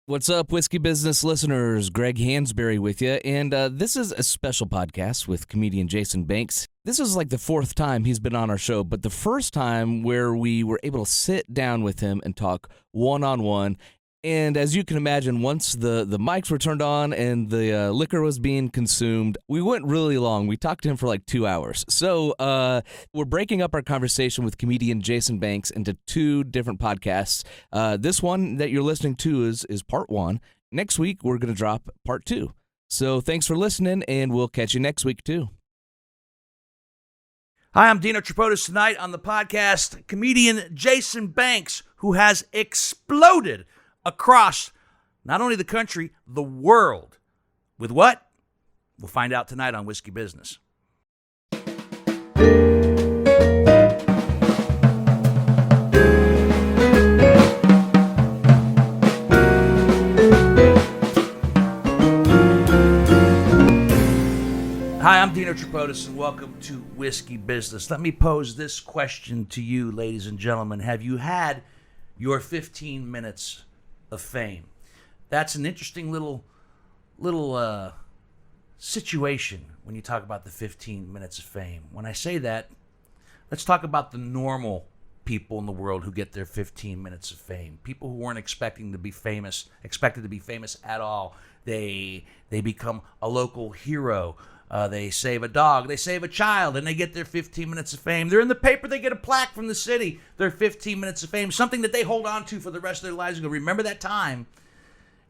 What's up, Whiskey Business listeners? Greg Hansberry with you, and this is a special podcast with comedian Jason Banks. This is like the fourth time he's been on our show, but the first time where we were able to sit down with him and talk one-on-one. And as you can imagine, once the mics were turned on and the liquor was being consumed, we went really long. We talked to him for like 2 hours. So we're breaking up our conversation with comedian Jason Banks into two different podcasts. This one that you're listening to is part one. Next week, we're going to drop part two. So thanks for listening, and we'll catch you next week, too. Hi, I'm Dino. Tonight on the podcast, comedian Jason Banks, who has exploded across not only the country, the world. With what? We'll find out tonight on Whiskey Business. Hi, I'm Dino Tripodis, and welcome to Whiskey Business. Let me pose this question to you, ladies and gentlemen. Have you had your 15 minutes of fame? That's an interesting little situation when you talk about the 15 minutes of fame. When I say that, let's talk about the normal people in the world who get their 15 minutes of fame. People who weren't expected to be famous at all. They become a local hero. They save a dog, they save a child, and they get their 15 minutes of fame. They're in the paper, they get a plaque from the city, their 15 minutes of fame, something that they hold on to for the rest of their lives and go, remember that time,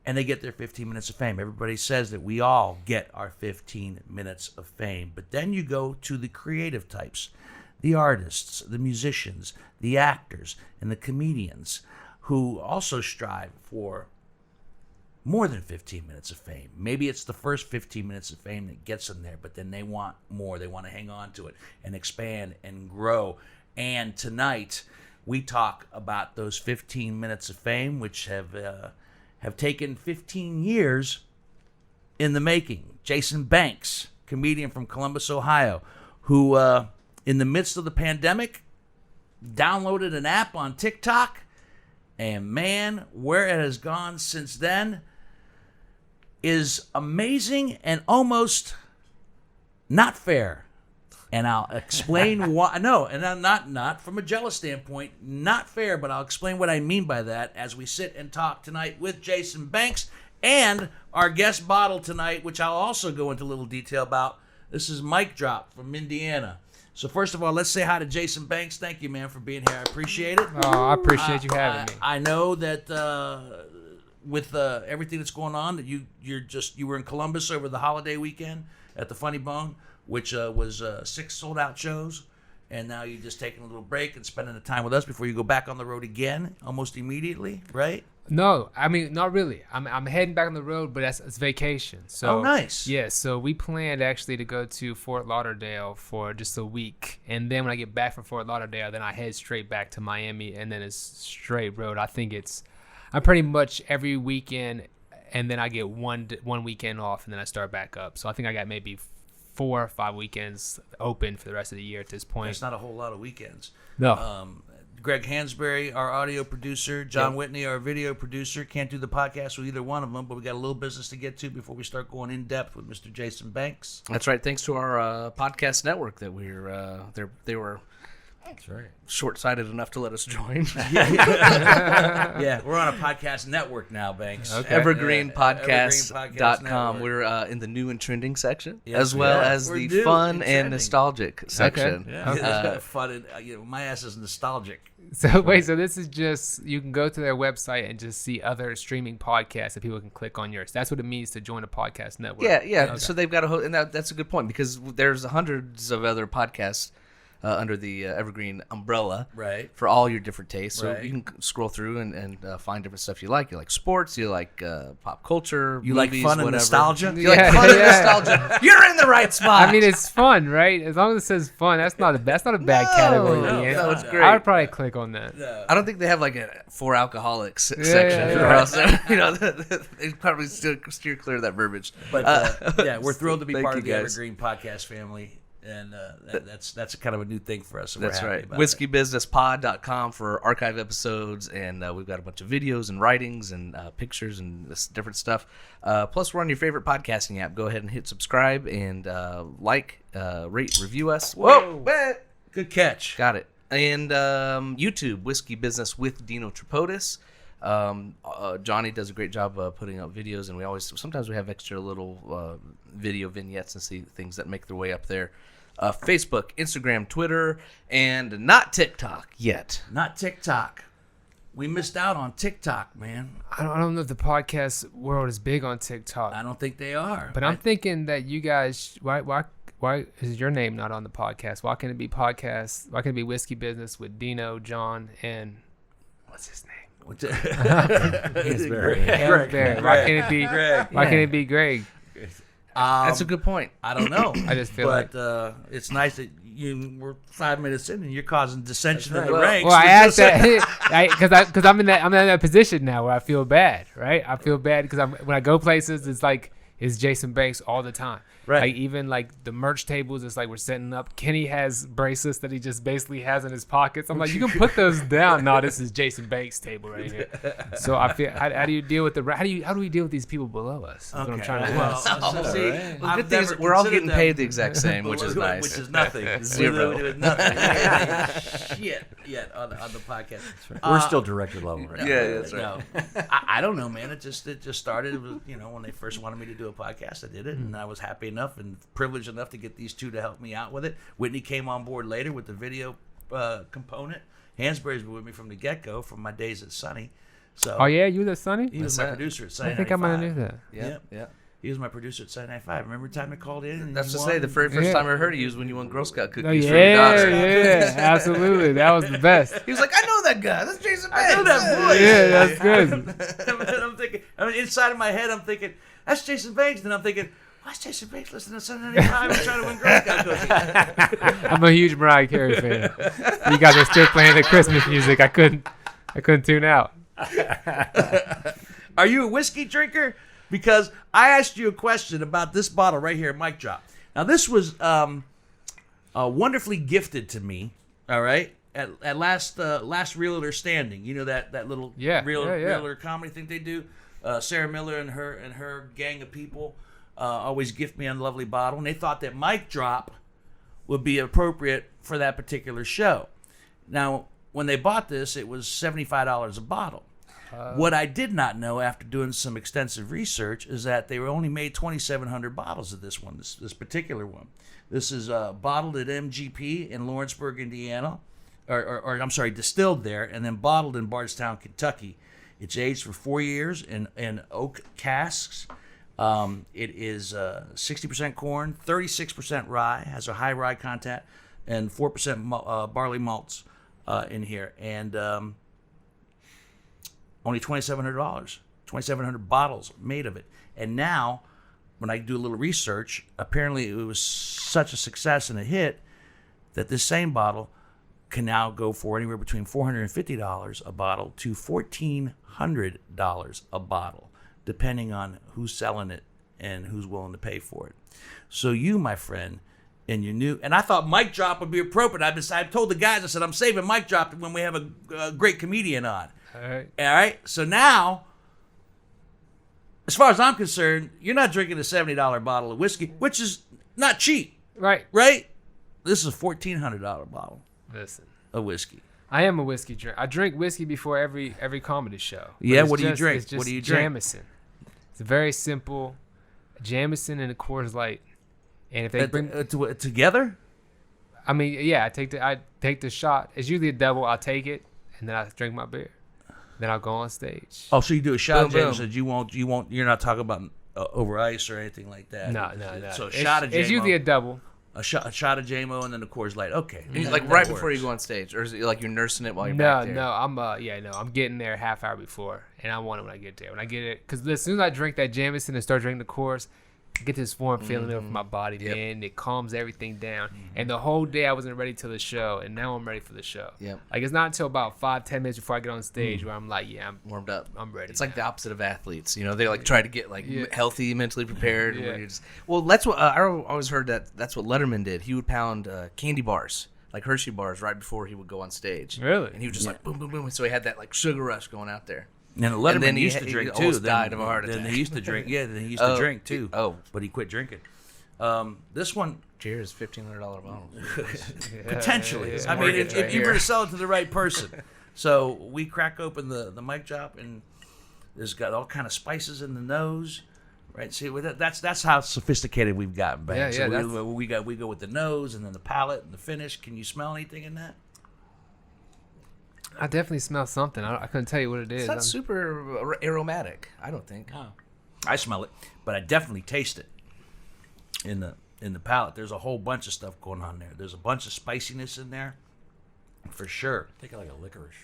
and they get their 15 minutes of fame. Everybody says that we all get our 15 minutes of fame. But then you go to the creative types, the artists, the musicians, the actors, and the comedians who also strive for more than 15 minutes of fame. Maybe it's the first 15 minutes of fame that gets them there, but then they want more. They want to hang on to it and expand and grow. And tonight, we talk about those 15 minutes of fame, which have taken 15 years in the making. Jason Banks, comedian from Columbus, Ohio, who, in the midst of the pandemic, downloaded an app on Tik Tok, and man, where it has gone since then is amazing and almost not fair. And I'll explain why. No, and I'm not from a jealous standpoint, not fair, but I'll explain what I mean by that as we sit and talk tonight with Jason Banks and our guest bottle tonight, which I'll also go into a little detail about. This is Mike Drop from Indiana. So first of all, let's say hi to Jason Banks. Thank you, man, for being here. I appreciate it. Oh, I appreciate you having me. I know that with everything that's going on, that you were in Columbus over the holiday weekend at the Funny Bone, which was 6 sold-out shows, and now you're just taking a little break and spending the time with us before you go back on the road again, almost immediately, right? No, I mean, not really. I'm heading back on the road, but it's vacation. So, oh, nice. Yeah, so we planned actually to go to Fort Lauderdale for just a week. And then when I get back from Fort Lauderdale, then I head straight back to Miami, and then it's straight road. I'm pretty much every weekend, and then I get one weekend off, and then I start back up. So I think I got maybe 4 or 5 weekends open for the rest of the year at this point. That's not a whole lot of weekends. No. Greg Hansberry, our audio producer, John Whitney, our video producer. Can't do the podcast with either one of them, but we got a little business to get to before we start going in depth with Mr. Jason Banks. That's right. Thanks to our podcast network that they were That's right. short-sighted enough to let us join. Yeah, we're on a podcast network now, Banks. Okay. Evergreenpodcast.com. We're in the new and trending section, as well as the fun and nostalgic section. Okay. Yeah. Fun and, my ass is nostalgic. So wait, so this is just, you can go to their website and just see other streaming podcasts that people can click on yours. That's what it means to join a podcast network. Yeah. Okay. So they've got a whole, and that's a good point, because there's hundreds of other podcasts under the Evergreen umbrella, right, for all your different tastes. So right. you can scroll through and find different stuff you like. You like sports, you like pop culture, you movies, like fun whatever. and nostalgia. You like fun and nostalgia. You're in the right spot. I mean, it's fun, right? As long as it says fun, that's not a bad category. No, it's great. I would probably click on that. No. I don't think they have like a for alcoholics section. Yeah. Or else, they probably steer clear of that verbiage. But we're thrilled to be Thank part you, of the guys. Evergreen podcast family. And that's kind of a new thing for us. So That's we're happy right. about it. WhiskeyBusinessPod.com for archive episodes, and we've got a bunch of videos and writings and pictures and this different stuff. Plus, we're on your favorite podcasting app. Go ahead and hit subscribe and rate, review us. Whoa! Good catch. Got it. And YouTube, Whiskey Business with Dino Tripodis. Johnny does a great job putting out videos, and sometimes we have extra little video vignettes and see things that make their way up there. Facebook, Instagram, Twitter, and not TikTok yet. Not TikTok. We missed out on TikTok, man. I don't know if the podcast world is big on TikTok. I don't think they are. But I'm thinking that you guys, why is your name not on the podcast? Why can't it be podcast? Why can't it be Whiskey Business with Dino, John, and what's his name? Greg. Why can't it be Greg? Why can't it be Greg? That's a good point. I don't know. I just feel but it's nice that we're 5 minutes in and you're causing dissension in the Well, ranks. Well, I asked that because I'm in that position now where I feel bad, right? I feel bad because when I go places, it's like it's Jason Banks all the time. Right. Like even like the merch tables, it's like we're setting up. Kenny has bracelets that he just basically has in his pockets. I'm like, you can put those down. No, this is Jason Banks' table right here. So I feel, how do you deal with how do we deal with these people below us? That's what I'm trying to ask. The good thing is we're all getting paid the exact same, which is nice. Which is nothing. Zero. We do nothing. Shit yet on the podcast. We're still director level right now. Yeah, that's right. No, I don't know, man. It just started. It was, when they first wanted me to do a podcast, I did it, and I was happy enough and privileged enough to get these two to help me out with it. Whitney came on board later with the video component. Hansberry's been with me from the get-go, from my days at Sunny. So, Oh yeah, you was Sonny? he was my producer at Sunny I think I might have 95. knew that. Yeah, yeah. He was my producer at Sunny 95. Remember the time I called in? And That's you to say, won? the very first Yeah. time I heard of you was when you won Girl Scout Oh, cookies for your daughter. yeah, absolutely. That was the best. He was like, I know that guy. That's Jason Banks. I know that voice. Yeah, that's good. I'm thinking, inside of my head, I'm thinking, that's Jason Banks. Then I'm thinking, why's Jason Banks listening to Sunday 95 and trying to win Girl Scout cookies? I'm a huge Mariah Carey fan. You guys are still playing the Christmas music. I couldn't tune out. Are you a whiskey drinker? Because I asked you a question about this bottle right here, Mic Drop. Now, this was wonderfully gifted to me, all right, at last Realtor Standing. You know that little realtor comedy thing they do? Sarah Miller and her gang of people always gift me a lovely bottle, and they thought that Mic Drop would be appropriate for that particular show. Now, when they bought this, it was $75 a bottle. What I did not know after doing some extensive research is that they only made 2,700 bottles of this one, this particular one. This is bottled at MGP in Lawrenceburg, Indiana, or I'm sorry, distilled there, and then bottled in Bardstown, Kentucky. It's aged for 4 years in oak casks. It is 60% corn, 36% rye, has a high rye content, and 4% barley malts in here. And only $2,700, 2,700 bottles made of it. And now, when I do a little research, apparently it was such a success and a hit that this same bottle can now go for anywhere between $450 a bottle to $1,400 a bottle, depending on who's selling it and who's willing to pay for it. So you, my friend, and your new, and I thought Mic Drop would be appropriate. I told the guys, I said, I'm saving Mic Drop when we have a great comedian on. All right. All right. So now, as far as I'm concerned, you're not drinking a $70 bottle of whiskey, which is not cheap, Right. right? This is a $1,400 bottle Listen, of whiskey. I am a whiskey drinker. I drink whiskey before every comedy show. But Yeah, it's what do you just- drink? It's just What do you drink? Jameson. It's very simple. Jameson and a Coors Light. And if they bring, Together? I mean, yeah, I take the shot. It's usually a double. I'll take it and then I drink my beer. Then I'll go on stage. Oh, so you do a shot of Boom, Jameson. You won't. You're not talking about over ice or anything like that. No. So a It's- shot of JMO. It's usually a double. a shot of JMO and then the Coors Light. Okay. Like right before you go on stage, or is it like you're nursing it while you're back there? No, I'm getting there a half hour before, and I want it when I get there. When I get it, because as soon as I drink that Jameson and start drinking the Coors, get this warm feeling over my body, man. It calms everything down. And the whole day I wasn't ready till the show, and now I'm ready for the show. Yep. Like, it's not until about 5-10 minutes before I get on stage where I'm like, I'm warmed up. I'm ready. It's like the opposite of athletes. They like try to get like healthy, mentally prepared. Yeah. Well, that's what I always heard that's what Letterman did. He would pound candy bars, like Hershey bars, right before he would go on stage. Really? And he would just like boom, boom, boom. So he had that like sugar rush going out there. And Letterman then he used to drink too. almost died of a heart Then attack. he used to drink. Yeah, then he used to drink too. But he quit drinking. This one Cheers, $1,500 bottle. potentially. Yeah. I mean, Mortgage if right you were here. to sell it to the right person. So we crack open the mic drop, and there's got all kind of spices in the nose. Right, see, that's how sophisticated we've gotten, Banks. Yeah, So we go with the nose and then the palate and the finish. Can you smell anything in that? I definitely smell something. I couldn't tell you what it is. It's not super aromatic, I don't think. Oh. I smell it, but I definitely taste it in the palate. There's a whole bunch of stuff going on there. There's a bunch of spiciness in there, for sure. I think I like a licorice.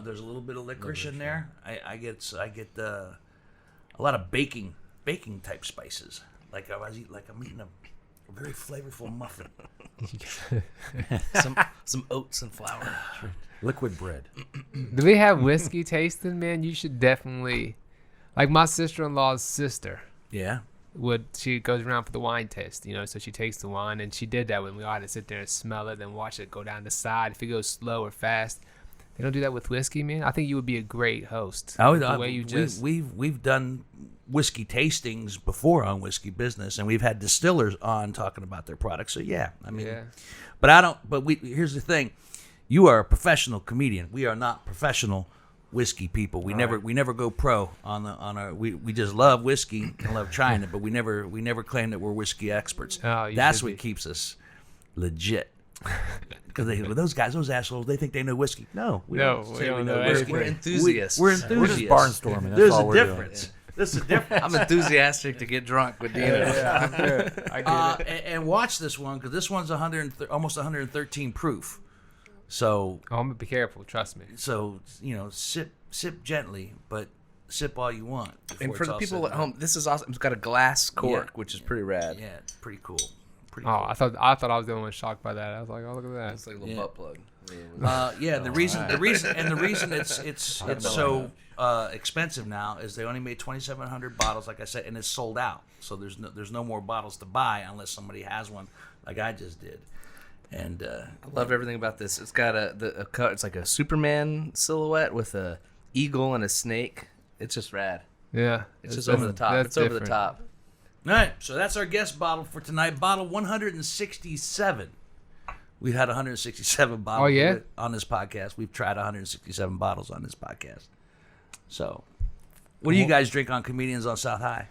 There's a little bit of licorice in there. I get a lot of baking type spices. Like I'm eating a very flavorful muffin. some oats and flour. Liquid bread. Do we have whiskey tasting, man? You should definitely. Like my sister-in-law's sister Yeah. she goes around for the wine test, so she takes the wine, and she did that when we all had to sit there and smell it, then watch it go down the side. If it goes slow or fast, they don't do that with whiskey, man. I think you would be a great host. The way you just we've done whiskey tastings before on Whiskey Business, and we've had distillers on talking about their products. So yeah, I mean, but I don't. But here's the thing: you are a professional comedian. We are not professional whiskey people. We never go pro on our. We just love whiskey and love trying it, but we never claim that we're whiskey experts. Oh, you That's should what be. keeps us legit. Because those assholes, they think they know whiskey. No, we don't know whiskey. We're enthusiasts. We're enthusiasts. We're just barnstorming. That's There's all a we're difference. doing. There's a difference. I'm enthusiastic to get drunk with Dino. I'm good. I get it. And watch this one, because this one's almost 113 proof. So Oh, I'm gonna be careful. Trust me. sip gently, but sip all you want. And before for it's the all people said at and home, this is awesome. It's got a glass cork, which is pretty rad. done. Yeah, it's pretty cool. Pretty Oh, cool. I thought I was the only one shocked by that. I was like, oh, look at that. It's like a little Yeah. butt plug. The reason it's so expensive now is they only made 2,700 bottles, like I said, and it's sold out. So there's no more bottles to buy unless somebody has one, like I just did. And I love everything about this. It's got it's like a Superman silhouette with a eagle and a snake. It's just rad. Yeah, It's just over the top. that's It's over the different. top. all right, so that's our guest bottle for tonight. Bottle 167. We've had 167 bottles Oh, yeah? on this podcast. We've tried 167 bottles on this podcast. So, what do you guys drink on Comedians on South High?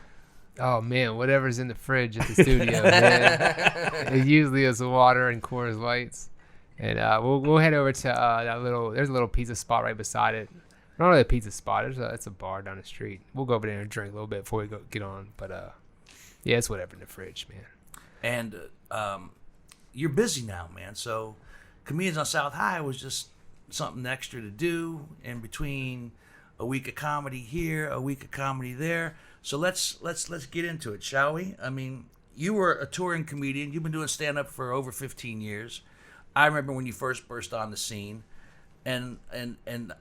Oh man, whatever's in the fridge at the studio, man. It usually is water and Coors Lights, and we'll head over to there's a little pizza spot right beside it. Not really a pizza spot. It's a bar down the street. We'll go over there and drink a little bit before we get on. But yeah, it's whatever in the fridge, man. And you're busy now, man. So, Comedians on South High was just something extra to do in between a week of comedy here, a week of comedy there. So let's get into it, shall we? I mean, you were a touring comedian. You've been doing stand-up for over 15 years. I remember when you first burst on the scene, and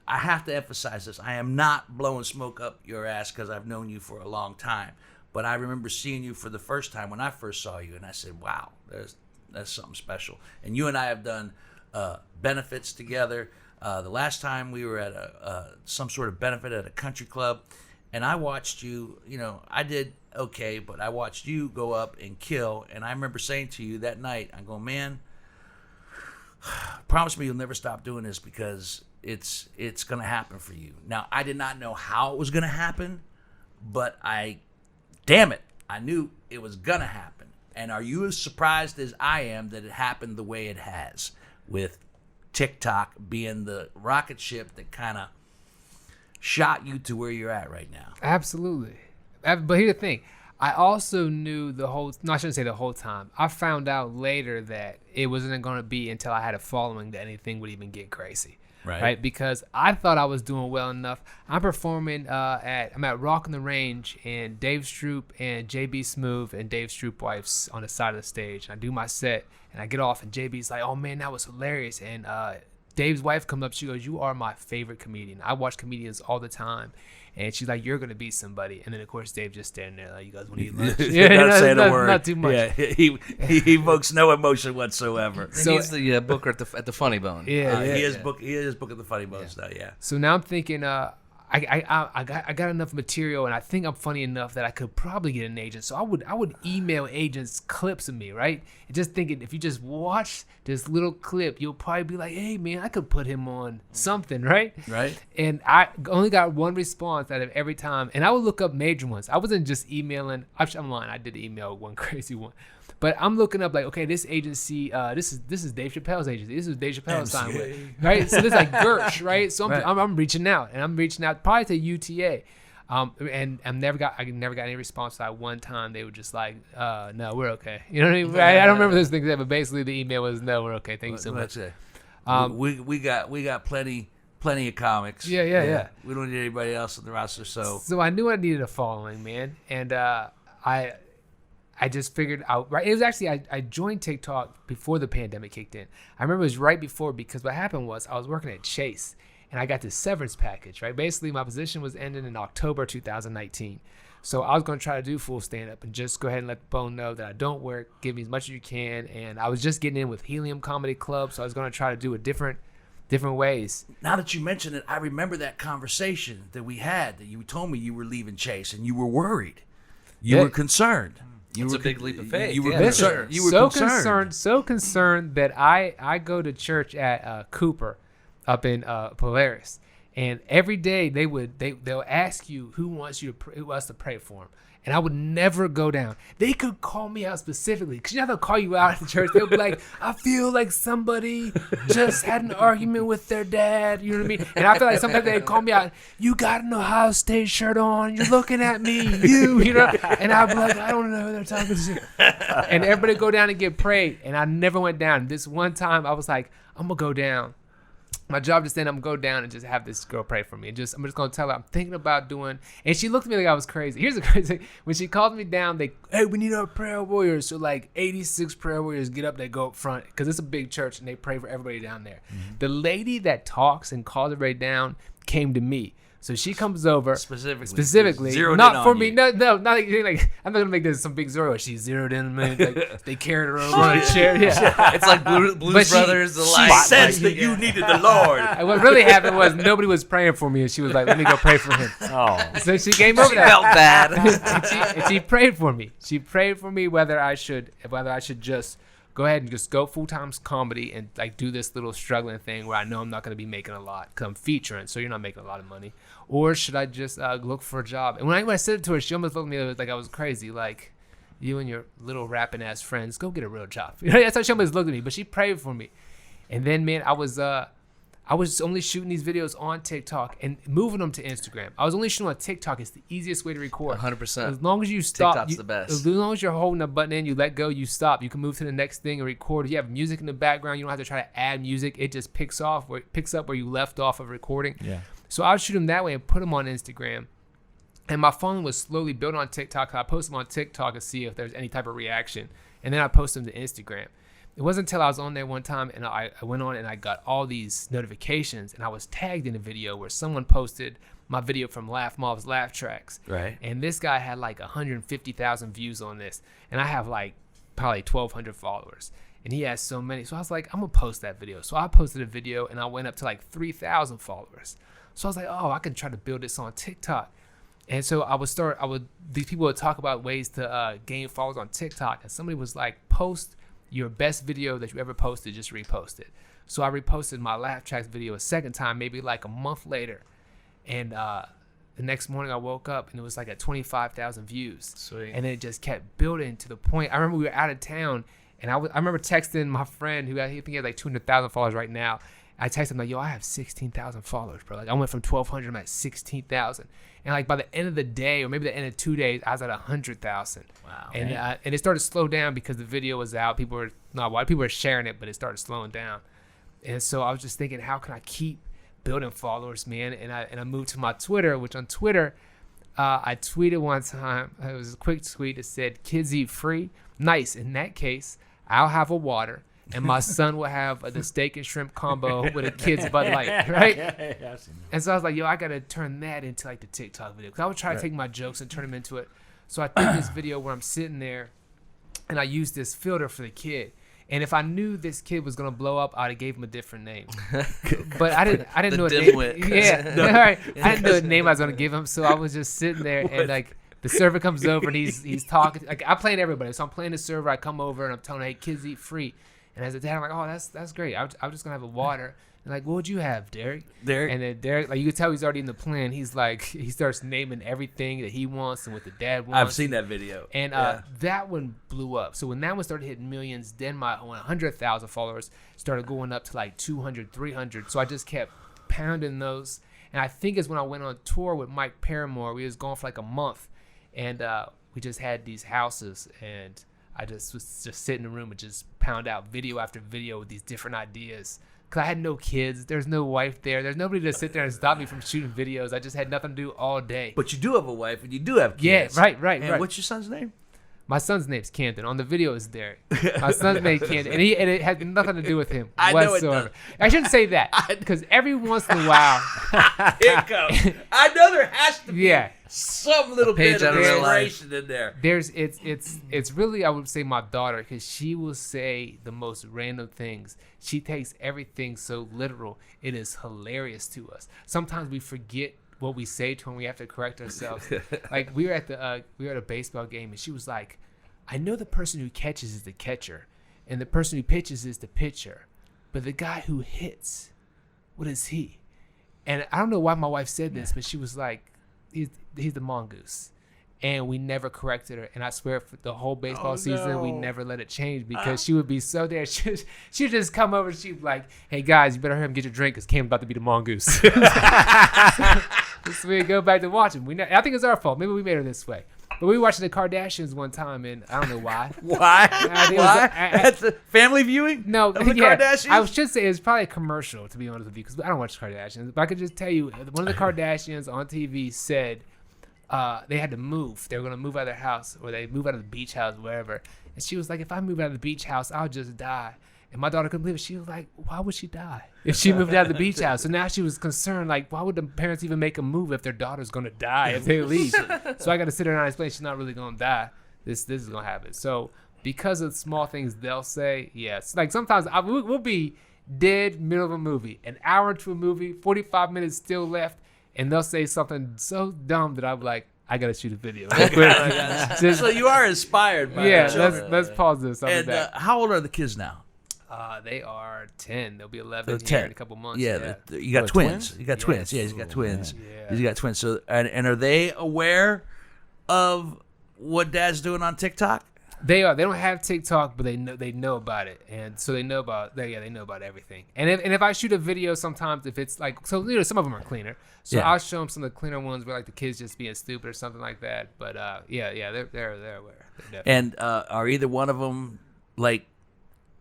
I have to emphasize this. I am not blowing smoke up your ass because I've known you for a long time. But I remember seeing you for the first time when I first saw you, and I said, wow, that's something special. And you and I have done benefits together. The last time we were at some sort of benefit at a country club, and I watched you, I did okay, but I watched you go up and kill. And I remember saying to you that night, I go, man, promise me you'll never stop doing this because it's going to happen for you. Now, I did not know how it was going to happen, but damn it, I knew it was going to happen. And are you as surprised as I am that it happened the way it has, with Tik Tok being the rocket ship that kind of shot you to where you're at right now? Absolutely. But here's the thing. I also knew I shouldn't say the whole time. I found out later that it wasn't going to be until I had a following that anything would even get crazy. Right. Because I thought I was doing well enough. I'm performing I'm at Rock on the Range, and Dave Stroop and JB Smoove and Dave Stroop wife's on the side of the stage. And I do my set, and I get off, and JB's like, "Oh man, that was hilarious." And Dave's wife comes up, she goes, "You are my favorite comedian. I watch comedians all the time." And she's like, "You're gonna be somebody." And then of course Dave just standing there like, "You guys want to eat lunch?" Not saying a word. Not too much. Yeah, he evokes no emotion whatsoever. So he's the booker at the Funny Bone. He is booking the Funny Bones now. Yeah. So now I'm thinking, I got enough material, and I think I'm funny enough that I could probably get an agent. So I would email agents clips of me, right? And just thinking, if you just watch this little clip, you'll probably be like, "Hey man, I could put him on something," right? Right. And I only got one response out of every time, and I would look up major ones. I wasn't just emailing. I'm lying. I did email one crazy one. But I'm looking up like, okay, this agency, this is Dave Chappelle's agency. This is Dave Chappelle's signed with, right? So this is like Gersh, right? So I'm reaching out, and I'm reaching out probably to UTA, and I never got any response. That one time they were just like, no, we're okay. You know what I mean? I don't remember those things, but basically the email was, "No, we're okay. Thank you so much." We got plenty of comics. Yeah. We don't need anybody else on the roster. So I knew I needed a following, man, and I just figured out, right? It was actually, I joined TikTok before the pandemic kicked in. I remember it was right before, because what happened was I was working at Chase, and I got this severance package, right? Basically, my position was ending in October 2019. So I was going to try to do full stand-up and just go ahead and let the bone know that I don't work, give me as much as you can. And I was just getting in with Helium Comedy Club, so I was going to try to do it different ways. now that you mention it, I remember that conversation that we had, that you told me you were leaving Chase and you were worried. You were concerned. It's a big leap of faith. You were yeah. concerned. You were so concerned that I go to church at Cooper up in Polaris, and every day they'll ask you who wants to pray for them, and I would never go down. They could call me out specifically, because you know they'll call you out at the church. They'll be like, "I feel like somebody just had an argument with their dad." You know what I mean? And I feel like sometimes they call me out. "You got an Ohio State shirt on. You're looking at me. You know." And I'd be like, "I don't know who they're talking to." And everybody go down and get prayed, and I never went down. This one time I was like, "I'm gonna go down." My job just then, I'm gonna go down and just have this girl pray for me. And I'm just gonna tell her I'm thinking about doing. And she looked at me like I was crazy. Here's the crazy thing: when she called me down, "Hey, we need our prayer warriors." So like 86 prayer warriors get up, they go up front, because it's a big church, and they pray for everybody down there. Mm-hmm. The lady that talks and calls everybody down came to me. So she comes over specifically, not for me. No, not like I'm not gonna make this some big story where she zeroed in on me. Like they carried her over on a chair. Yeah, It's like Blues Brothers. She sensed that you needed the Lord. And what really happened was nobody was praying for me, and she was like, "Let me go pray for him." Oh. So she came over there. Felt bad. and she prayed for me. She prayed for me whether I should just go ahead and just go full-time comedy and like do this little struggling thing where I know I'm not going to be making a lot because I'm featuring, so you're not making a lot of money. Or should I just look for a job? And when I said it to her, she almost looked at me like I was crazy. Like, "You and your little rapping ass friends, go get a real job." You know, that's how she almost looked at me. But she prayed for me. And then, man, I was only shooting these videos on TikTok and moving them to Instagram. I was only shooting on TikTok. It's the easiest way to record. 100%. As long as you stop, TikTok's the best. As long as you're holding a button in, you let go, you stop. You can move to the next thing and record. If you have music in the background, you don't have to try to add music. It just picks up where you left off of recording. Yeah. So I would shoot them that way and put them on Instagram. And my following was slowly built on TikTok. I post them on TikTok to see if there's any type of reaction. And then I post them to Instagram. It wasn't until I was on there one time and I went on and I got all these notifications, and I was tagged in a video where someone posted my video from Laugh Mob's Laugh Tracks. Right. And this guy had like 150,000 views on this. And I have like probably 1,200 followers. And he has so many. So I was like, I'm going to post that video. So I posted a video and I went up to like 3,000 followers. So I was like, oh, I can try to build this on TikTok. And so these people would talk about ways to gain followers on TikTok. And somebody was like, post your best video that you ever posted, just repost it. So I reposted my Laugh Tracks video a second time, maybe like a month later. And the next morning I woke up and it was like at 25,000 views. Sweet. And then it just kept building to the point. I remember we were out of town, and I remember texting my friend who I think he had like 200,000 followers right now. I texted him like, "Yo, I have 16,000 followers, bro. Like I went from 1,200, I'm at 16,000." And like by the end of the day, or maybe the end of 2 days, I was at 100,000. Wow. And it started to slow down because the video was out. People were sharing it, but it started slowing down. And so I was just thinking, how can I keep building followers, man. And I moved to my Twitter, which on Twitter, I tweeted one time. It was a quick tweet that said, "Kids eat free." Nice. In that case, I'll have a water, and my son will have the steak and shrimp combo with a kid's Bud Light, right? Yeah, And so I was like, yo, I got to turn that into like the TikTok video. Because I would try to take my jokes and turn them into it. So I did this video where I'm sitting there, and I used this filter for the kid. And if I knew this kid was gonna blow up, I'd have gave him a different name. But I didn't know what name. Yeah, all right. I didn't know what name I was gonna give him, so I was just sitting there, and like the server comes over and he's talking. Like I'm playing everybody, so I'm playing the server. I come over and I'm telling, hey, kids eat free. And as a dad, I'm like, oh, that's great. I'm just gonna have a water. And like, what would you have, Derek? And then Derek, like you could tell he's already in the plan. He's like, he starts naming everything that he wants and what the dad wants. I've seen that video. And that one blew up. So when that one started hitting millions, then my 100,000 followers started going up to like 200, 300. So I just kept pounding those. And I think it's when I went on tour with Mike Paramore. We was gone for like a month, and we just had these houses, and I just was just sit in the room and just pound out video after video with these different ideas. Because I had no kids. There's no wife there. There's nobody to sit there and stop me from shooting videos. I just had nothing to do all day. But you do have a wife and you do have kids. Yeah, right. And what's your son's name? My son's name's Camden. On the video is Derek. My son's name's Camden. And it had nothing to do with him whatsoever. I shouldn't say that. Because every once in a while. Here it goes. I know there has to be some little bit of inspiration in there. It's really, I would say, my daughter, because she will say the most random things. She takes everything so literal. It is hilarious to us. Sometimes we forget what we say to her, and we have to correct ourselves. Like we were at a baseball game, and she was like, I know the person who catches is the catcher, and the person who pitches is the pitcher, but the guy who hits, what is he? And I don't know why my wife said this, but she was like, he's the mongoose. And we never corrected her. And I swear for the whole baseball season, we never let it change, because she would be so there. She'd just come over and she'd be like, hey, guys, you better hurry up and get your drink, because Cam's about to be the mongoose. So we go back to watching. I think it's our fault. Maybe we made her this way. But we were watching the Kardashians one time, and I don't know why. Why? That's a family viewing? No, of the Kardashians? I should say it's probably a commercial, to be honest with you, because I don't watch the Kardashians. But I could just tell you, one of the Kardashians on TV said they had to move. They were going to move out of their house, or they move out of the beach house, wherever. And she was like, if I move out of the beach house, I'll just die. And my daughter couldn't believe it. She was like, why would she die if she moved out of the beach house? So now she was concerned, like, why would the parents even make a move if their daughter's going to die if they leave? So I got to sit there and explain she's not really going to die. This is going to happen. So because of small things they'll say, yes. Like sometimes we'll be dead middle of a movie, an hour into a movie, 45 minutes still left, and they'll say something so dumb that I'm like, I gotta shoot a video. So you are inspired by let's pause this. And how old are the kids now? They are 10. They'll be 11 10. here in a couple months. Yeah. You got twins. You got twins. Yeah, he's got twins. He's got twins. So and are they aware of what Dad's doing on TikTok? They are. They don't have TikTok, but they know about it, and so they know about everything. And if I shoot a video, sometimes if it's like, so some of them are cleaner, so I'll show them some of the cleaner ones where like the kids just being stupid or something like that. But they're aware. And are either one of them like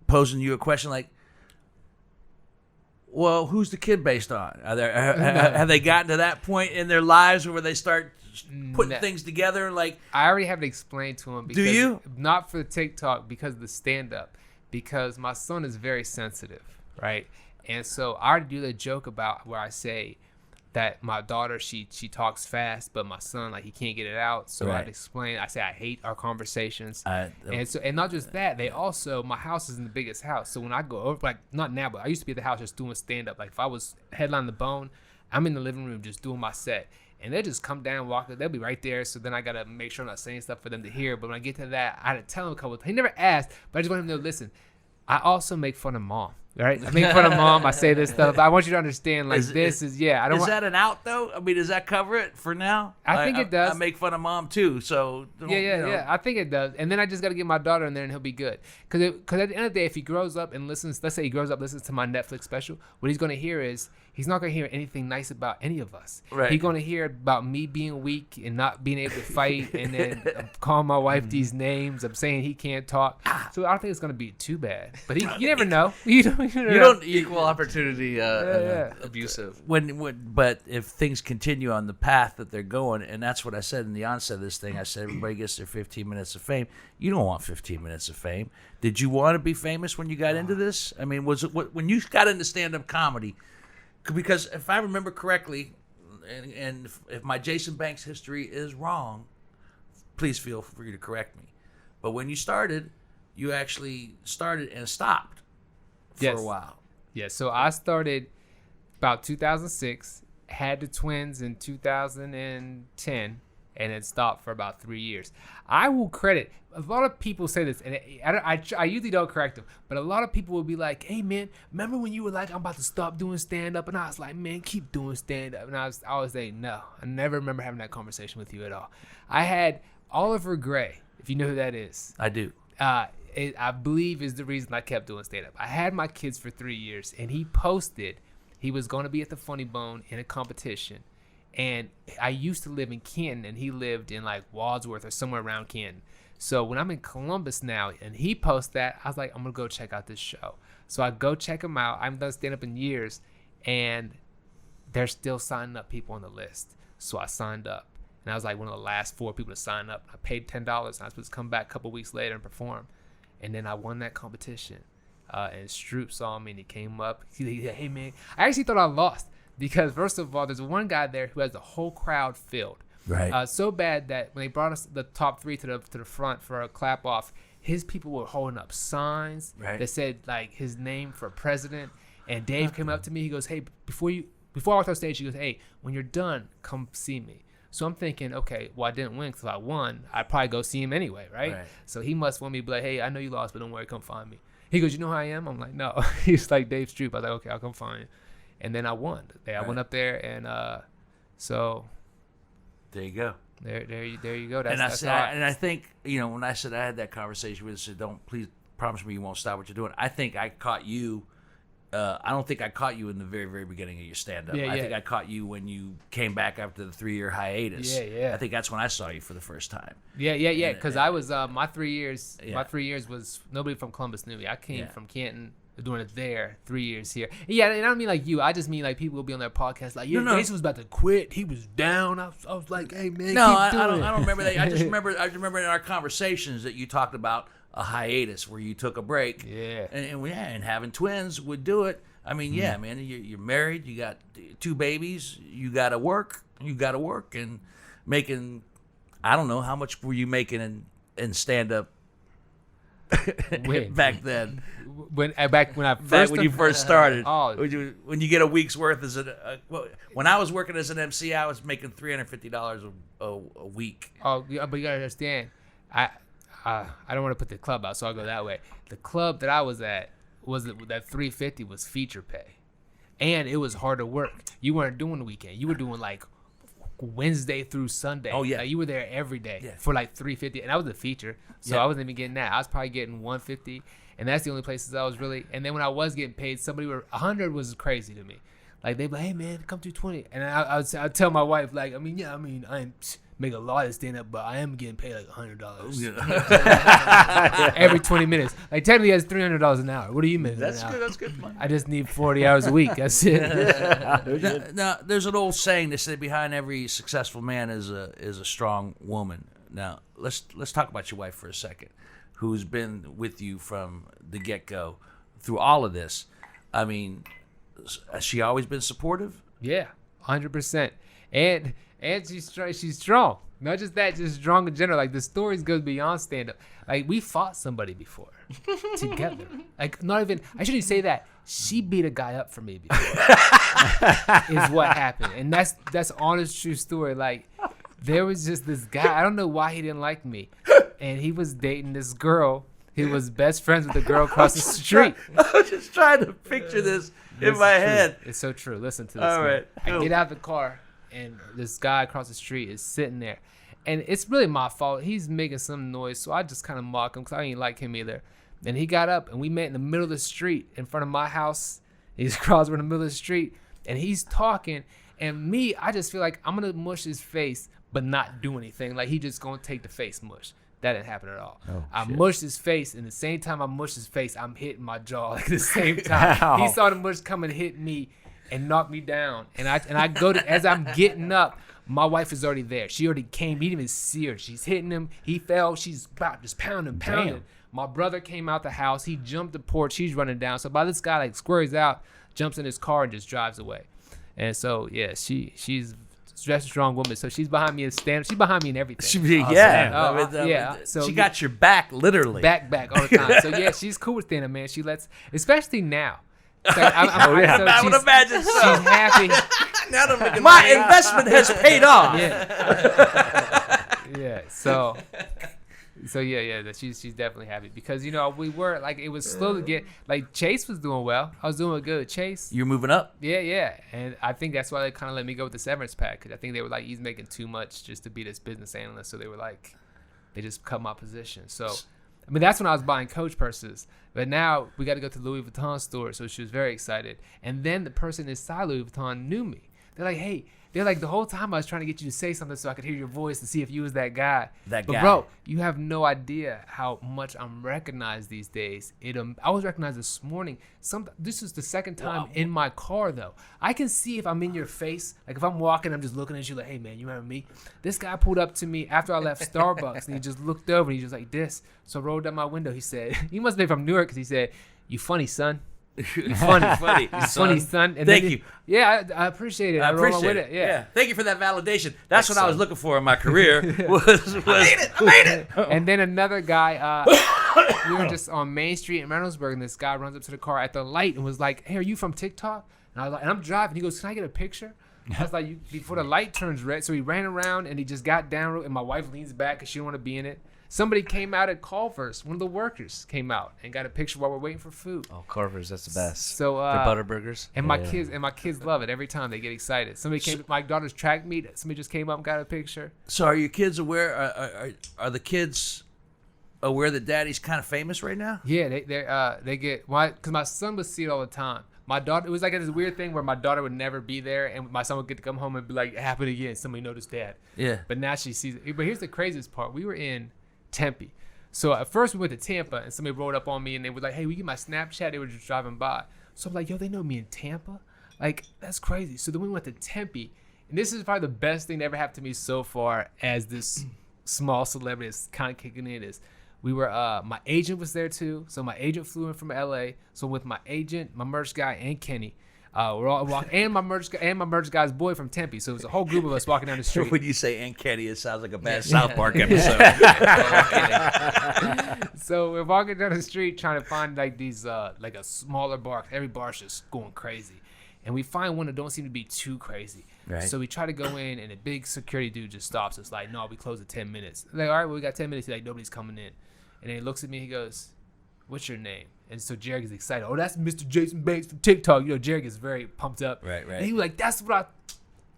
posing you a question like, well, who's the kid based on? Have they gotten to that point in their lives where they start putting things together? Like, I already have it explained to him. Because, do you? Not for the TikTok, because of the stand-up. Because my son is very sensitive, right? And so I already do the joke about where I say that my daughter, she talks fast, but my son, like, he can't get it out. So I'd explain. I say I hate our conversations, and not just that. They also, my house isn't the biggest house, so when I go over, like, not now, but I used to be at the house just doing stand up. Like if I was headlining the Bone, I'm in the living room just doing my set, and they just come down, walk. They'll be right there. So then I gotta make sure I'm not saying stuff for them to hear. But when I get to that, I had to tell him a couple. He never asked, but I just want him to know. Listen, I also make fun of Mom. Right, I make fun of Mom. I say this stuff. But I want you to understand, like, is that an out though? I mean, does that cover it for now? I think it does. I make fun of Mom too, so yeah. I think it does. And then I just got to get my daughter in there, and he'll be good. Because at the end of the day, if he grows up and listens, let's say he grows up, listens to my Netflix special, what he's going to hear is he's not going to hear anything nice about any of us. Right. He's going to hear about me being weak and not being able to fight, and then calling my wife these names. I'm saying he can't talk. So I don't think it's going to be too bad. But you never know. You You don't equal opportunity abusive. But if things continue on the path that they're going, and that's what I said in the onset of this thing, I said everybody gets their 15 minutes of fame. You don't want 15 minutes of fame. Did you want to be famous when you got into this? I mean, was it when you got into stand-up comedy? Because if I remember correctly, and if my Jason Banks history is wrong, please feel free to correct me. But when you started, you actually started and stopped for a while. Yeah, so I started about 2006, had the twins in 2010, and it stopped for about 3 years. I will credit, a lot of people say this, and I usually don't correct them, but a lot of people will be like, hey, man, remember when you were like, I'm about to stop doing stand-up? And I was like, man, keep doing stand-up. And I was saying, no, I never remember having that conversation with you at all. I had Oliver Gray, if you know who that is. I do. I believe is the reason I kept doing stand-up. I had my kids for 3 years, and he posted he was going to be at the Funny Bone in a competition. And I used to live in Canton, and he lived in like Wadsworth or somewhere around Canton. So when I'm in Columbus now, and he posts that, I was like, I'm going to go check out this show. So I go check him out. I haven't done stand-up in years, and they're still signing up people on the list. So I signed up. And I was like one of the last 4 people to sign up. I paid $10, and I was supposed to come back a couple weeks later and perform. And then I won that competition. And Stroop saw me, and he came up. He said, hey, man. I actually thought I lost because, first of all, there's one guy there who has the whole crowd filled. Right. So bad that when they brought us the top 3 to the front for a clap off, his people were holding up signs that said, like, his name for president. And Dave came up to me. He goes, hey, before I walked on stage, he goes, hey, when you're done, come see me. So I'm thinking, okay, well, I didn't win because I won. I'd probably go see him anyway, right? So he must want me to be like, hey, I know you lost, but don't worry, come find me. He goes, you know who I am? I'm like, no. He's like Dave Stroop. I was like, okay, I'll come find you. And then I won. I went up there, and so there you go. There you go. And I think, when I said I had that conversation with him, said, don't, please promise me you won't stop what you're doing. I think I caught you. I don't think I caught you in the very, very beginning of your stand-up. I think I caught you when you came back after the 3-year hiatus. I think that's when I saw you for the first time. Because I was my 3 years. My 3 years was nobody from Columbus knew me. I came from Canton, doing it there. 3 years here. And I don't mean like you. I just mean like people will be on their podcast like, Jason was about to quit. He was down. I was like, hey man, I don't remember that. I just remember in our conversations that you talked about a hiatus where you took a break. And having twins would do it. I mean, man, you're married, you got 2 babies, you got to work, and making, I don't know, how much were you making in stand up back then? When you first started. When you get a week's worth when I was working as an MC, I was making $350 a week. Oh, yeah, but you gotta understand, I don't want to put the club out, so I'll go that way. The club that I was at that $350 was feature pay, and it was harder work. You weren't doing the weekend. You were doing like Wednesday through Sunday. Oh yeah, like, you were there every day for like $350, and I was a feature, so I wasn't even getting that. I was probably getting $150, and that's the only places I was really. And then when I was getting paid, $100 was crazy to me. Like they'd be like, hey man, come do 20, and I'd tell my wife like, I ain't make a lot of stand up, but I am getting paid like $100 every 20 minutes. Like technically, that's $300 an hour. What do you mean? That's good. That's good money. I just need 40 hours a week. That's it. Now, there's an old saying that said behind every successful man is a strong woman. Now, let's talk about your wife for a second, who's been with you from the get go through all of this. I mean, has she always been supportive? Yeah, 100%. And she's strong. Not just that, just strong in general. Like the stories goes beyond stand up. Like we fought somebody before together. Like not even, I shouldn't say that. She beat a guy up for me before. Is what happened. And that's honest true story. Like there was just this guy, I don't know why he didn't like me. And he was dating this girl. He was best friends with the girl across the street. I was just trying to picture this in my head. It's so true. Listen to this. All right. I get out of the car, and this guy across the street is sitting there. And it's really my fault. He's making some noise, so I just kind of mock him because I ain't like him either. And he got up, and we met in the middle of the street in front of my house. He's crossing in the middle of the street, and he's talking. And me, I just feel like I'm going to mush his face but not do anything. Like he just going to take the face mush. That didn't happen at all. Oh, I shit. mushed his face, and the same time I mushed his face, I'm hitting my jaw like at the same time. Ow. He saw the mush come and hit me and knock me down. And I go to, as I'm getting up, my wife is already there. She already came. He didn't even see her. She's hitting him. He fell. She's about just pounding. Damn. My brother came out the house. He jumped the porch. She's running down. So by this guy like squares out, jumps in his car and just drives away. And so yeah, she's a strong woman. So she's behind me in stand. She's behind me in everything. Yeah. So she got your back, literally. back all the time. So yeah, she's cool with stand-up, man. She lets, especially now. So I would imagine so. She's happy. Now I'm making My investment has paid off. Yeah. So yeah. She's definitely happy because we were like it was slow to get like Chase was doing well. I was doing good. Chase. You're moving up. Yeah. And I think that's why they kind of let me go with the severance pack because I think they were like he's making too much just to be this business analyst. So they were like, they just cut my position. So I mean that's when I was buying Coach purses. But now we got to go to Louis Vuitton store. So she was very excited. And then the person inside Louis Vuitton knew me. They're like, hey. They're like, the whole time I was trying to get you to say something so I could hear your voice and see if you was that guy. But bro, you have no idea how much I'm recognized these days. I was recognized this morning. This is the second time in my car, though. I can see if I'm in your face. Like, if I'm walking, I'm just looking at you like, hey, man, you remember me? This guy pulled up to me after I left Starbucks, and he just looked over, and he was like this. So I rolled down my window. He said, he must be from Newark, because he said, you funny, son. funny, son. And Thank you. Yeah, I appreciate it. I appreciate it. Yeah. Thank you for that validation. That's what I was looking for in my career. I made it. And then another guy, we were just on Main Street in Reynoldsburg, and this guy runs up to the car at the light and was like, hey, are you from TikTok? And I was like, and I'm driving. He goes, can I get a picture? I was like, before the light turns red. So he ran around and he just got down, and my wife leans back because she didn't want to be in it. Somebody came out at Culver's. One of the workers came out and got a picture while we're waiting for food. Oh, Culver's, that's the best. So they're butter burgers. And my kids love it every time they get excited. Somebody came. My daughter's track meet. Somebody just came up and got a picture. So are your kids aware? Are the kids aware that Daddy's kind of famous right now? Yeah, they get why? Because my son would see it all the time. My daughter, it was like this weird thing where my daughter would never be there, and my son would get to come home and be like, it happened again. Somebody noticed Dad. Yeah. But now she sees it. But here's the craziest part. We were in Tempe. So at first we went to Tampa, and somebody rolled up on me, and they were like, hey, we get my Snapchat. They were just driving by. So I'm like, yo, they know me in Tampa? Like, that's crazy. So then we went to Tempe, and this is probably the best thing that ever happened to me so far as this small celebrity is kind of kicking in is we were, my agent was there too. So my agent flew in from LA. So with my agent, my merch guy, and Kenny, we're all walking, and my merch guy's boy from Tempe. So it was a whole group of us walking down the street. When you say Aunt Kenny, it sounds like a bad South Park episode. So we're walking down the street trying to find like these like a smaller bar. Every bar's just going crazy, and we find one that don't seem to be too crazy. Right. So we try to go in, and a big security dude just stops us. Like, no, we close in 10 minutes. Like, all right, well, we got 10 minutes. He's like, nobody's coming in, and then he looks at me. He goes, "What's your name?" And so Jared is excited. Oh, that's Mr. Jason Banks from TikTok. Jared is very pumped up. Right. And he was like, that's what I...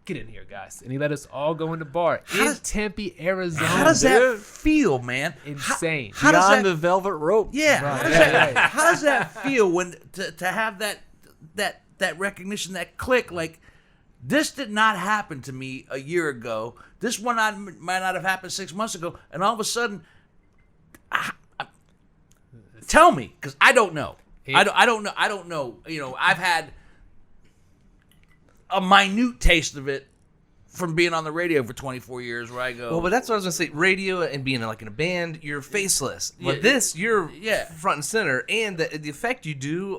Get in here, guys. And he let us all go in the bar in Tempe, Arizona. How does that feel, man? Insane. How does Beyond that, the velvet rope. Yeah. Right. How does that feel when to have that recognition, that click? Like, this did not happen to me a year ago. This one might not have happened 6 months ago. And all of a sudden... Tell me, because I don't know. I don't know. I've had a minute taste of it from being on the radio for 24 years where I go... Well, but that's what I was going to say. Radio and being like in a band, you're faceless. But you're front and center. And the effect you do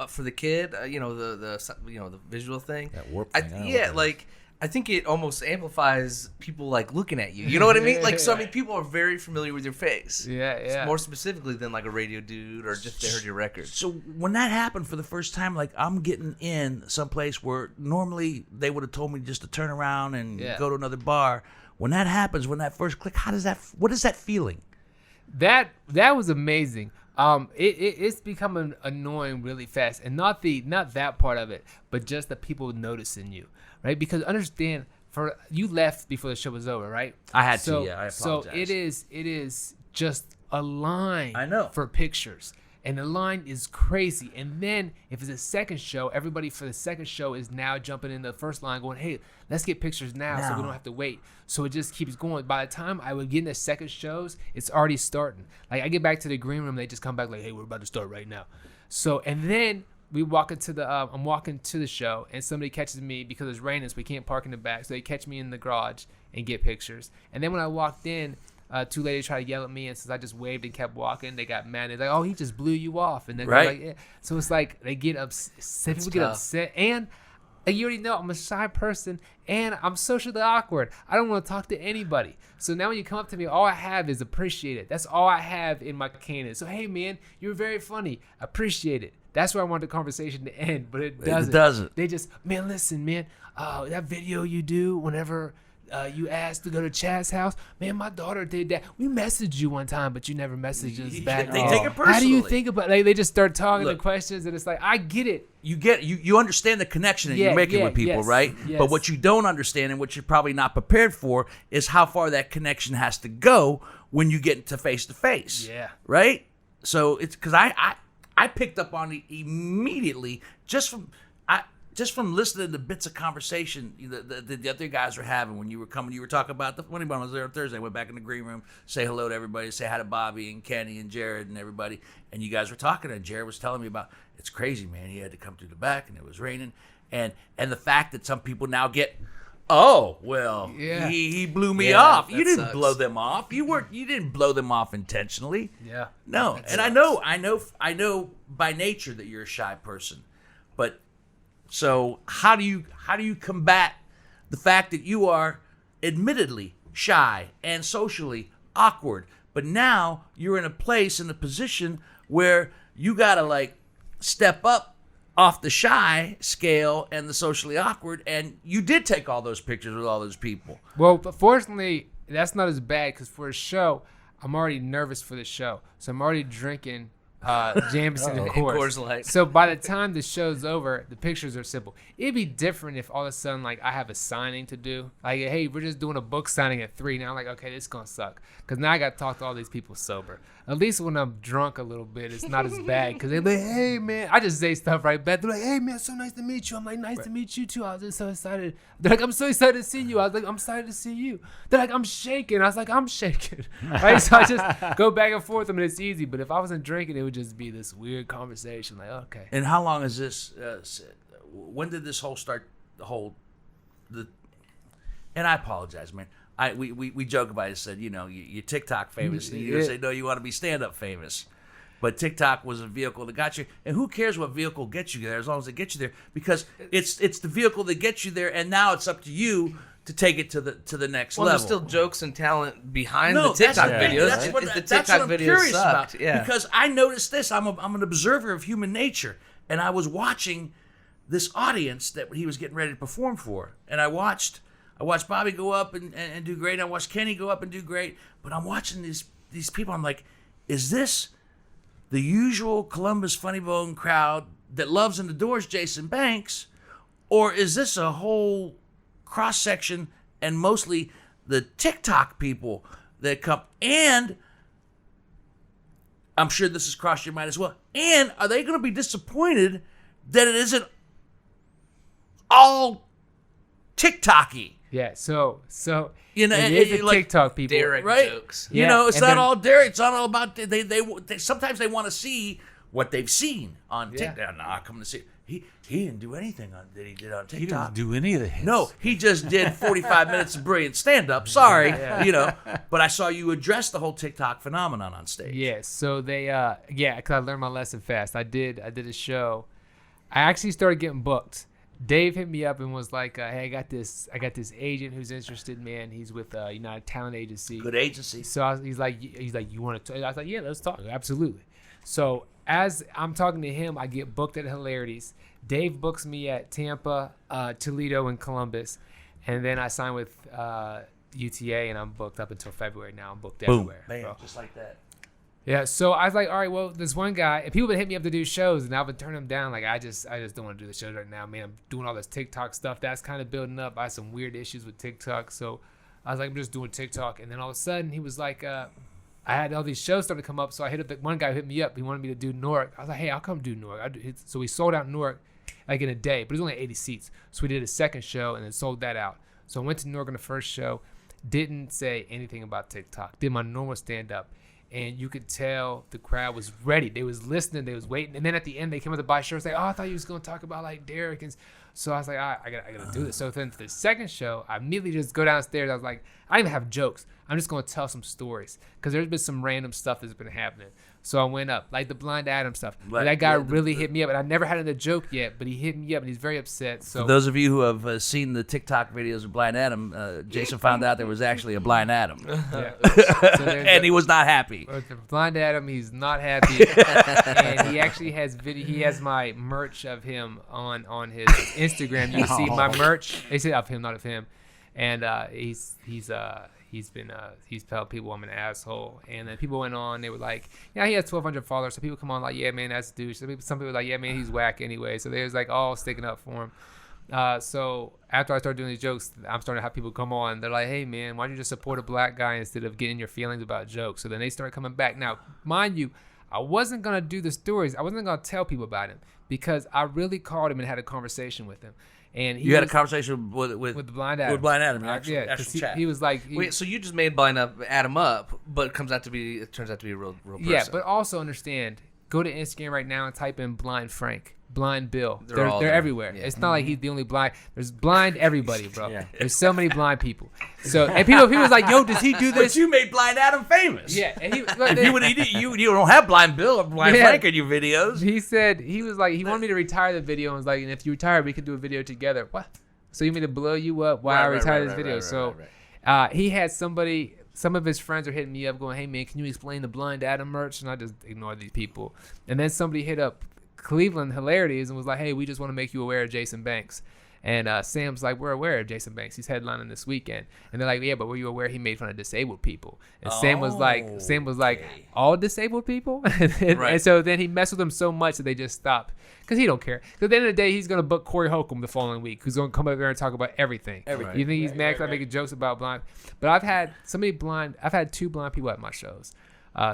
for the kid, the visual thing. That warp thing. I think it almost amplifies people like looking at you. You know what I mean? Like, so I mean, people are very familiar with your face. Yeah. More specifically than like a radio dude or just they heard your record. So when that happened for the first time, like I'm getting in someplace where normally they would have told me just to turn around and go to another bar. When that happens, when that first click, what is that feeling? That was amazing. It's becoming annoying really fast, and not that part of it, but just the people noticing you, right? Because understand, you left before the show was over, right? I had to. I apologize. So it is just a line. I know. For pictures, And the line is crazy. And then if it's a second show, everybody for the second show is now jumping in the first line going, hey, let's get pictures now so we don't have to wait. So it just keeps going. By the time I would get in the second shows, it's already starting. Like I get back to the green room, they just come back like, hey, we're about to start right now. So, and then we walk into the, I'm walking to the show and somebody catches me because it's raining, so we can't park in the back. So they catch me in the garage and get pictures. And then when I walked in, two ladies tried to yell at me, and since I just waved and kept walking, they got mad. They're like, "Oh, he just blew you off," and then they're like, "Yeah." So it's like they get upset. People get upset, and you already know I'm a shy person, and I'm socially awkward. I don't want to talk to anybody. So now when you come up to me, all I have is appreciate it. That's all I have in my canon. So hey, man, you're very funny. Appreciate it. That's where I want the conversation to end, but it doesn't. It doesn't. They just, man, listen, man. That video you do whenever. You asked to go to Chad's house. Man, my daughter did that. We messaged you one time, but you never messaged us back. They take it personally. How do you think about it? They just start talking the questions, and it's like, I get it. You understand the connection that you're making with people, right? Yes. But what you don't understand and what you're probably not prepared for is how far that connection has to go when you get into face-to-face. Yeah. Right? So it's because I picked up on it immediately just from listening to bits of conversation the other guys were having when you were coming. You were talking about the funny bone. I was there on Thursday. I went back in the green room, say hello to everybody, say hi to Bobby and Kenny and Jared and everybody. And you guys were talking, and Jared was telling me about, it's crazy, man. He had to come through the back, and it was raining. And the fact that some people now get, oh, well, he blew me off. You didn't blow them off. You didn't blow them off intentionally. Yeah. No. And I know by nature that you're a shy person, but. So how do you combat the fact that you are admittedly shy and socially awkward, but now you're in a position where you gotta like step up off the shy scale and the socially awkward, and you did take all those pictures with all those people. Well, but fortunately, that's not as bad because for a show, I'm already nervous for the show, so I'm already drinking. Jameson and Coors Light. So by the time the show's over, the pictures are simple. It'd be different if all of a sudden, like, I have a signing to do. Like, hey, we're just doing a book signing at 3. Now I'm like, okay, this is going to suck. Because now I got to talk to all these people sober. At least when I'm drunk a little bit, it's not as bad. Because they're like, hey, man. I just say stuff right back. They're like, hey, man, so nice to meet you. I'm like, nice to meet you, too. I was just so excited. They're like, I'm so excited to see you. I was like, I'm excited to see you. They're like, I'm shaking. I was like, I'm shaking. Right? So I just go back and forth. I mean, it's easy. But if I wasn't drinking, it would just be this weird conversation. Like, okay. And how long is this? When did this whole start? And I apologize, man. We joke about it. Said, you know, you're TikTok famous, and you say no, you want to be stand-up famous. But TikTok was a vehicle that got you, and who cares what vehicle gets you there as long as it gets you there, because it's the vehicle that gets you there, and now it's up to you to take it to the next level. There's still jokes and talent behind the TikTok videos. That's what I'm curious about. Because I noticed this. I'm an observer of human nature, and I was watching this audience that he was getting ready to perform for, and I watched Bobby go up and do great. I watched Kenny go up and do great, but I'm watching these people. I'm like, is this the usual Columbus Funny Bone crowd that loves and adores Jason Banks, or is this a whole cross section and mostly the TikTok people that come? And I'm sure this has crossed your mind as well. And are they going to be disappointed that it isn't all TikTok-y? Yeah, so you know, it is the like TikTok people, Derek right? jokes. You know, it's not all Derek. It's not all about they. Sometimes they want to see what they've seen on TikTok. No, I'm coming to see. He didn't do anything that he did on TikTok. He didn't do any of the hits. No, he just did 45 minutes of brilliant stand-up. Sorry, you know. But I saw you address the whole TikTok phenomenon on stage. Yeah, so they because I learned my lesson fast. I did a show. I actually started getting booked. Dave hit me up and was like, "Hey, I got this agent who's interested, man. He's with United Talent Agency. Good agency." So he's like, you want to? I was like, yeah, let's talk. Absolutely. So as I'm talking to him, I get booked at Hilarities. Dave books me at Tampa, Toledo, and Columbus, and then I sign with UTA, and I'm booked up until February. Now I'm booked everywhere. Bam, bro. just like that. Yeah, so I was like, all right, well, there's one guy, and people would hit me up to do shows, and I would turn them down. Like, I just don't want to do the shows right now, man. I'm doing all this TikTok stuff. That's kind of building up. I had some weird issues with TikTok, so I was like, I'm just doing TikTok. And then all of a sudden, he was like, I had all these shows starting to come up, so I hit up one guy who hit me up. He wanted me to do Newark. I was like, hey, I'll come do Newark. So we sold out Newark like in a day, but it was only 80 seats. So we did a second show and then sold that out. So I went to Newark on the first show, didn't say anything about TikTok, did my normal stand-up. And you could tell the crowd was ready. They was listening. They was waiting. And then at the end, they came up to buy shirts. Like, oh, I thought you was going to talk about, like, Derek. And so I was like, all right, I got to do this. So then for the second show, I immediately just go downstairs. I was like, I don't even have jokes. I'm just going to tell some stories. Because there's been some random stuff that's been happening. So I went up, like the Blind Adam stuff. And that guy really hit me up. And I never had a joke yet, but he hit me up, and he's very upset. So For those of you who have seen the TikTok videos of Blind Adam, Jason found out there was actually a Blind Adam. Yeah. And he was not happy. The Blind Adam, he's not happy. And he actually has he has my merch of him on his Instagram. You can see my merch. They say of him, not of him. And he's told people I'm an asshole. And then people went on, they were like, yeah, he has 1,200 followers. So people come on like, yeah, man, that's a douche. Some people were like, yeah, man, he's whack anyway. So they was like all sticking up for him. So after I started doing these jokes, I'm starting to have people come on. They're like, hey, man, why don't you just support a black guy instead of getting your feelings about jokes? So then they started coming back. Now, mind you, I wasn't going to do the stories. I wasn't going to tell people about him because I really called him and had a conversation with him. And you had a conversation with the Blind Adam. With Blind Adam, yeah, actual chat. He was like, Wait, so you just made Blind Adam up, but it turns out to be a real person. Yeah, but also understand, go to Instagram right now and type in Blind Frank, Blind Bill. They're everywhere. Yeah. It's not like he's the only blind. There's blind everybody, bro. Yeah. There's so many blind people. So and people was like, yo, does he do this? But you made Blind Adam famous. Yeah, and he you don't have Blind Bill or Blind Frank in your videos. He said he was like he wanted me to retire the video and was like, and if you retire, we can do a video together. What? So you mean to blow you up while I retire this video? He had somebody. Some of his friends are hitting me up going, hey, man, can you explain the Blind Adam merch? And I just ignored these people. And then somebody hit up Cleveland Hilarities and was like, hey, we just want to make you aware of Jason Banks. And Sam's like, we're aware of Jason Banks. He's headlining this weekend. And they're like, yeah, but were you aware he made fun of disabled people? And Sam was like, all disabled people? And so then he messed with them so much that they just stopped. Because he don't care. Because at the end of the day, he's going to book Corey Holcomb the following week, who's going to come up there and talk about everything. You think he's mad because I'm making jokes about blind? But I've had two blind people at my shows.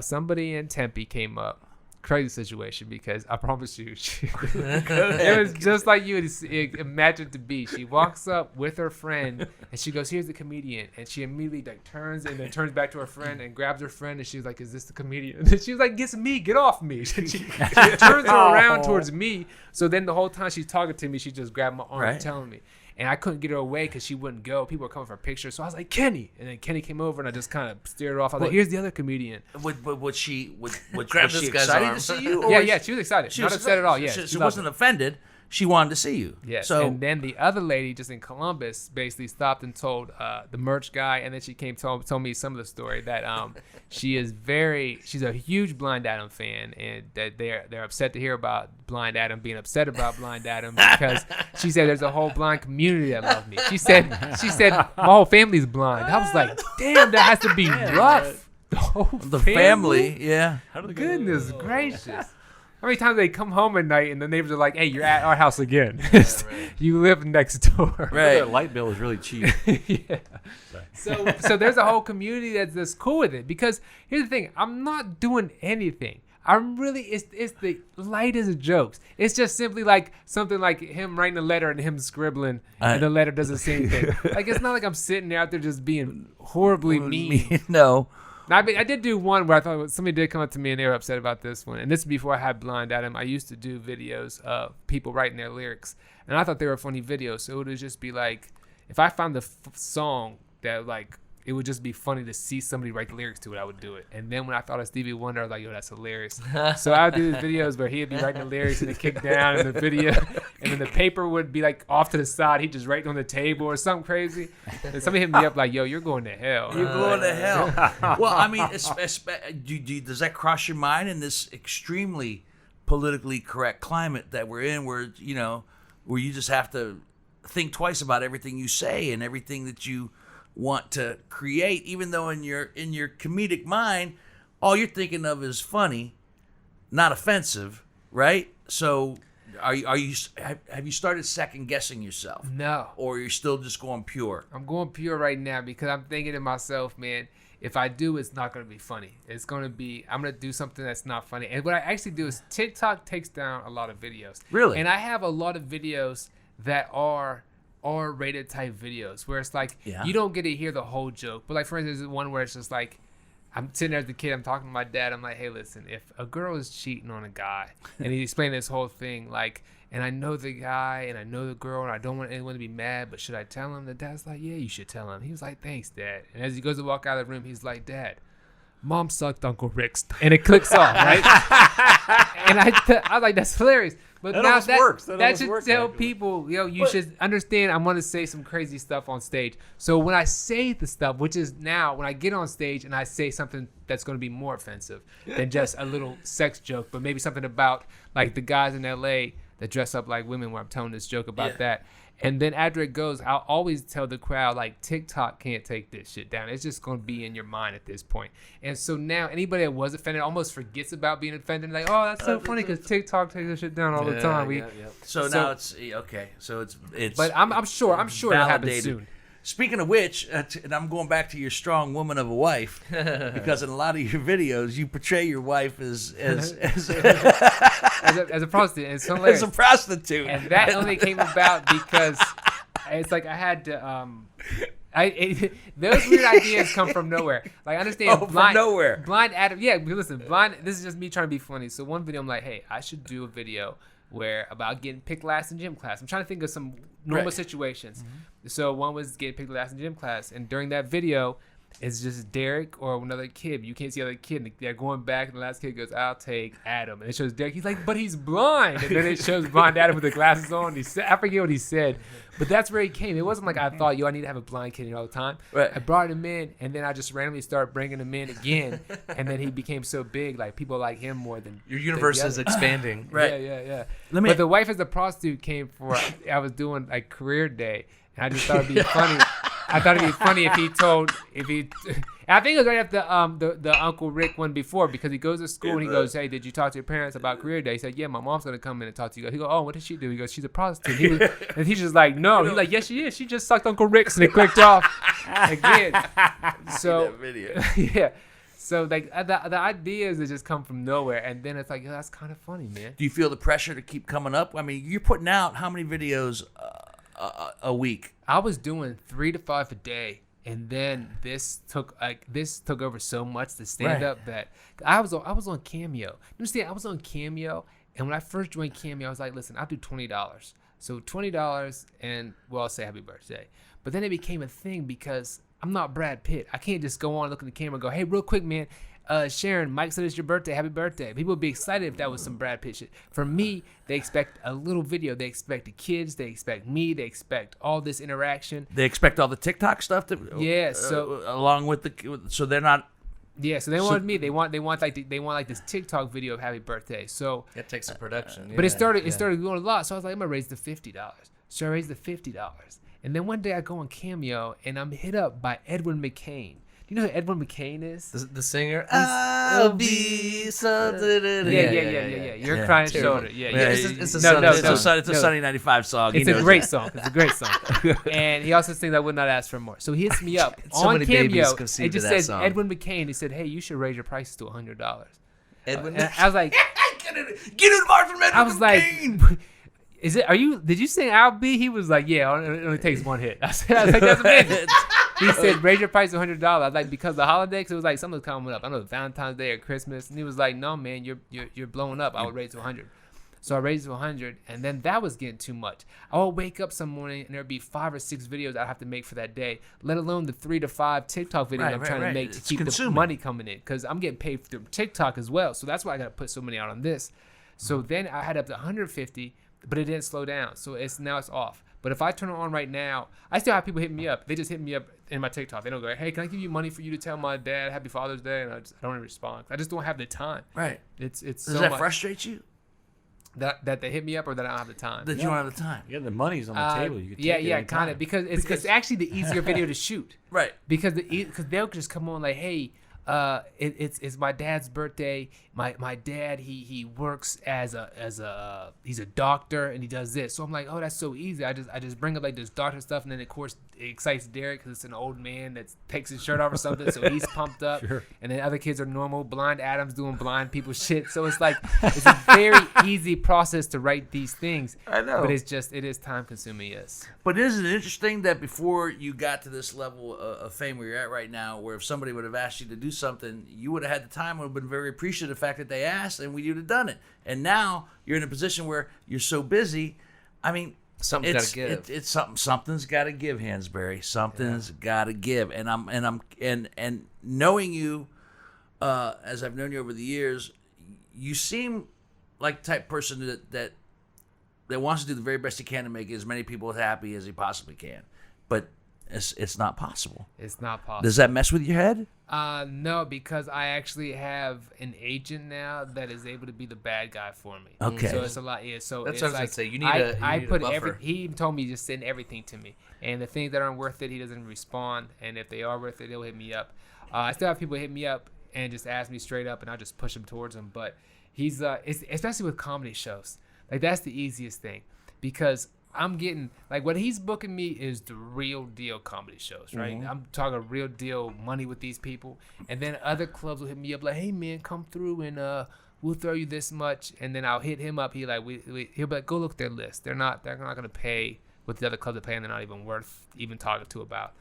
Somebody in Tempe came up. Crazy situation because I promise you, it was just like you would imagine it to be. She walks up with her friend and she goes, "Here's the comedian," and she immediately like turns and then turns back to her friend and grabs her friend and she's like, "Is this the comedian?" And she was like, "It's me, get off me!" She turns her around towards me. So then the whole time she's talking to me, she just grabbed my arm and telling me. And I couldn't get her away because she wouldn't go. People were coming for pictures. So I was like, Kenny. And then Kenny came over and I just kind of stared her off. I was like, here's the other comedian. Was she Grab this guy's excited arm. to see you? Yeah, she was excited. She was upset at all. Yeah, she wasn't offended. She wanted to see you. Yes. So, and then the other lady just in Columbus basically stopped and told the merch guy, and then she came told me some of the story that she's a huge Blind Adam fan, and that they're upset to hear about Blind Adam being upset about Blind Adam because she said there's a whole blind community that love me. She said my whole family's blind. I was like, damn, that has to be rough. the family, yeah. Goodness gracious. How many times they come home at night and the neighbors are like, hey, you're at our house again. You live next door. Right. That light bill is really cheap. Yeah. So there's a whole community that's cool with it because here's the thing. I'm not doing anything. I'm really, it's the lightest jokes. It's just simply like something like him writing a letter and him scribbling and the letter doesn't say anything. Like, it's not like I'm sitting there out there just being horribly mean. No. Now, I did do one where I thought somebody did come up to me and they were upset about this one. And this is before I had Blind Adam. I used to do videos of people writing their lyrics. And I thought they were funny videos. So it would just be like, if I found the song that like, it would just be funny to see somebody write the lyrics to it, I would do it. And then when I thought of Stevie Wonder, I was like, yo, that's hilarious. So I would do these videos where he'd be writing the lyrics and it kicked down in the video. And then the paper would be like off to the side. He'd just write it on the table or something crazy. And somebody hit me up like, yo, you're going to hell. You're going to hell. Well, I mean, does that cross your mind in this extremely politically correct climate that we're in where you just have to think twice about everything you say and everything that you want to create, even though in your comedic mind, all you're thinking of is funny, not offensive, right? So Have you started second guessing yourself? No. Or you're still just going pure? I'm going pure right now because I'm thinking to myself, man, if I do, it's not going to be funny. I'm going to do something that's not funny. And what I actually do is TikTok takes down a lot of videos. Really? And I have a lot of videos that are R-rated type videos where it's like, you don't get to hear the whole joke. But like, for instance, there's one where it's just like, I'm sitting there as a kid, I'm talking to my dad. I'm like, hey, listen, if a girl is cheating on a guy, and he explained this whole thing, like, and I know the guy and I know the girl and I don't want anyone to be mad, but should I tell him? The dad's like, yeah, you should tell him. He was like, thanks, Dad. And as he goes to walk out of the room, he's like, Dad, Mom sucked Uncle Rick's. And it clicks off, right? And I was like, that's hilarious. But that now works. That should tell people, you should understand I'm going to say some crazy stuff on stage. So when I say the stuff, which is now when I get on stage and I say something that's going to be more offensive than just a little sex joke, but maybe something about like the guys in LA that dress up like women where I'm telling this joke about that. And then after it goes, I'll always tell the crowd, like, TikTok can't take this shit down. It's just going to be in your mind at this point. And so now anybody that was offended almost forgets about being offended. Like, oh, that's so funny because TikTok takes this shit down all the time. So now it's okay. So it's. But I'm sure it'll happen soon. Speaking of which, and I'm going back to your strong woman of a wife, because in a lot of your videos, you portray your wife as a prostitute. It's hilarious. As a prostitute. And that only came about because it's like I had to. Those weird ideas come from nowhere. Like I understand. From nowhere. Blind Adam. Yeah, listen. Blind. This is just me trying to be funny. So one video, I'm like, hey, I should do a video where about getting picked last in gym class. I'm trying to think of some normal situations. Mm-hmm. So one was getting picked last in gym class, and during that video, it's just Derek or another kid. You can't see the other kid. And they're going back, and the last kid goes, "I'll take Adam," and it shows Derek. He's like, "But he's blind," and then it shows blind Adam with the glasses on. I forget what he said, but that's where he came. It wasn't like I thought, I need to have a blind kid here all the time. Right. I brought him in, and then I just randomly started bringing him in again, and then he became so big, like people like him more than your universe is expanding. Right. Yeah. But the wife as a prostitute came for. I was doing like career day, and I just thought it'd be funny. I thought it'd be funny if he. I think it was right after the Uncle Rick one before, because he goes to school and he goes, hey, did you talk to your parents about career day? He said, yeah, my mom's gonna come in and talk to you. He goes, oh, what did she do? He goes, she's a prostitute. And he's just like, no. He's like, yes, she is. She just sucked Uncle Rick's, and it clicked off again. So yeah. So like the ideas that just come from nowhere, and then it's like, that's kind of funny, man. Do you feel the pressure to keep coming up? I mean, you're putting out how many videos a week? I was doing 3 to 5 a day, and then this took over so much to stand up that I was on Cameo. You understand? I was on Cameo, and when I first joined Cameo, I was like, listen, I'll do $20. So $20, and well, I'll say happy birthday. But then it became a thing because I'm not Brad Pitt. I can't just go on, look at the camera, and go, hey, real quick, man. Sharon, Mike said it's your birthday. Happy birthday. People would be excited if that was some Brad Pitt shit. For me, they expect a little video. They expect the kids. They expect me. They expect all this interaction. They expect all the TikTok stuff to so along with so they're not. Yeah, so they wanted me. They want like this TikTok video of happy birthday. So it takes some production. But it started going a lot. So I was like, I'm gonna raise the $50. So I raised the $50, and then one day I go on Cameo and I'm hit up by Edwin McCain. Do you know who Edwin McCain is? The singer. I'll be something. Yeah. Your crying shoulder. Yeah. It's a Sunny 95 song. It's a great song. And he also sings I Would Not Ask for More. So he hits me up on Cameo. It just says Edwin McCain. He said, hey, you should raise your prices to $100. Edwin. I was like, get it apart from Edwin I was McCain. Like, did you sing I'll Be? He was like, yeah, it only takes one hit. I was like, that's amazing. He said, raise your price to $100. I was like, because of the holiday? Because it was like something was coming up. I know Valentine's Day or Christmas. And he was like, no, man, you're blowing up. I would raise to 100. So I raised to 100, and then that was getting too much. I would wake up some morning, and there'd be 5 or 6 videos I'd have to make for that day, let alone the 3 to 5 TikTok videos I'm trying to make to keep the money coming in, because I'm getting paid through TikTok as well. So that's why I got to put so many out on this. So then I had up to 150, but it didn't slow down. So now it's off. But if I turn it on right now, I still have people hitting me up. They just hit me up in my TikTok. They don't go, hey, can I give you money for you to tell my dad Happy Father's Day? And I don't even respond. I just don't have the time. Right. Does that frustrate you? That they hit me up, or that I don't have the time? That you don't have the time. Yeah, the money's on the table. You can take kind of, because it's actually the easier video to shoot. Right. Because they'll just come on like, hey, it's my dad's birthday. My dad he works as a he's a doctor and he does this. So I'm like, oh, that's so easy. I just bring up like this doctor stuff, and then of course it excites Derek because it's an old man that takes his shirt off or something, so he's pumped up. Sure. And then other kids are normal. Blind Adam's doing blind people shit. So it's like it's a very easy process to write these things. I know, but it is time consuming. Yes. But isn't it interesting that before you got to this level of fame where you're at right now, where if somebody would have asked you to do something, you would have had the time, would have been very appreciative of the fact that they asked, and you'd have done it. And now you're in a position where you're so busy. I mean, something's got to give. It's something's got to give, Hansberry. Something's got to give. And knowing you, as I've known you over the years, you seem like the type of person that wants to do the very best he can to make as many people happy as he possibly can. But it's not possible. It's not possible. Does that mess with your head? No, because I actually have an agent now that is able to be the bad guy for me. Okay. So it's a lot. Yeah. So that's it's what I was like gonna say. You need I put a buffer. He even told me just send everything to me, and the things that aren't worth it, he doesn't respond. And if they are worth it, he'll hit me up. I still have people hit me up and just ask me straight up, and I just push them towards him. But he's especially with comedy shows, like that's the easiest thing because I'm getting like what he's booking me is the real deal comedy shows, right? Mm-hmm. I'm talking real deal money with these people, and then other clubs will hit me up like, "Hey man, come through and we'll throw you this much," and then I'll hit him up. He'll be like, "Go look their list. They're not gonna pay what the other clubs are paying. They're not even worth even talking to about."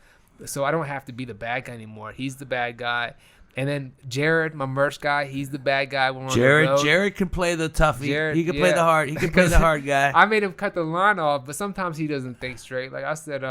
So I don't have to be the bad guy anymore. He's the bad guy. And then Jared, my merch guy, he's the bad guy. When we're on the road. Jared can play the toughie. He can play the hard. He can play the hard guy. I made him cut the line off, but sometimes he doesn't think straight. Like I said,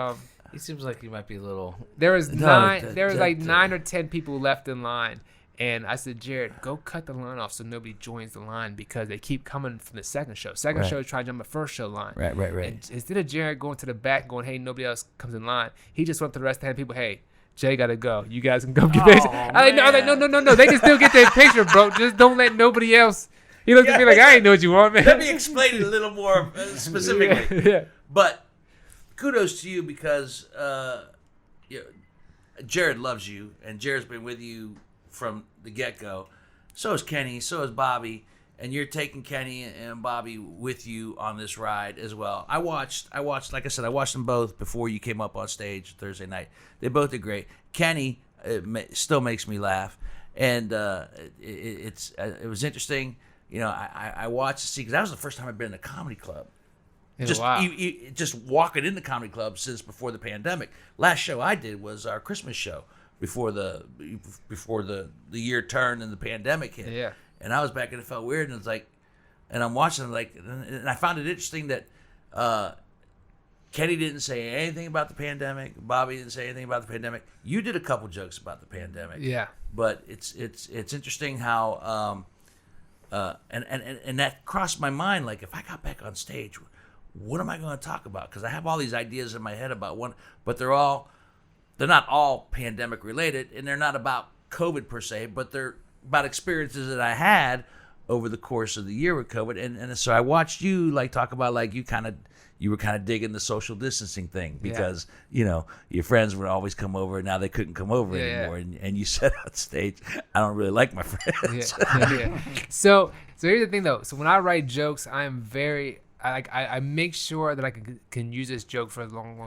he seems like he might be a little. There was 9 or 10 people left in line, and I said, Jared, go cut the line off so nobody joins the line because they keep coming from the second show. Second show try to jump the first show line. Right. And instead of Jared going to the back, going, hey, nobody else comes in line, he just went to the rest of the people, hey. Jay gotta go. You guys can come get pictures. I was like, no. They can still get their picture, bro. Just don't let nobody else. He looked at me like, I ain't know what you want, man. Let me explain it a little more specifically. Yeah. But kudos to you because Jared loves you, and Jared's been with you from the get-go. So is Kenny. So is Bobby. And you're taking Kenny and Bobby with you on this ride as well. I watched, like I said, I watched them both before you came up on stage Thursday night. They both did great. Kenny still makes me laugh, and it was interesting. You know, I watched to see because that was the first time I've been in a comedy club. Just walking in the comedy club since before the pandemic. Last show I did was our Christmas show before the year turned and the pandemic hit. Yeah. And I was back and it felt weird, and it's like, and I'm watching like, and I found it interesting that Kenny didn't say anything about the pandemic. Bobby didn't say anything about the pandemic. You did a couple jokes about the pandemic. Yeah. But it's interesting how and that crossed my mind. Like if I got back on stage, what am I going to talk about? Because I have all these ideas in my head about one, but they're not all pandemic related, and they're not about COVID per se, but they're about experiences that I had over the course of the year with COVID, and so I watched you like talk about like you were kind of digging the social distancing thing because you know your friends would always come over, and now they couldn't come over anymore, and you said on stage, I don't really like my friends. Yeah. So here's the thing though. So when I write jokes, I am very I make sure that I can use this joke for as long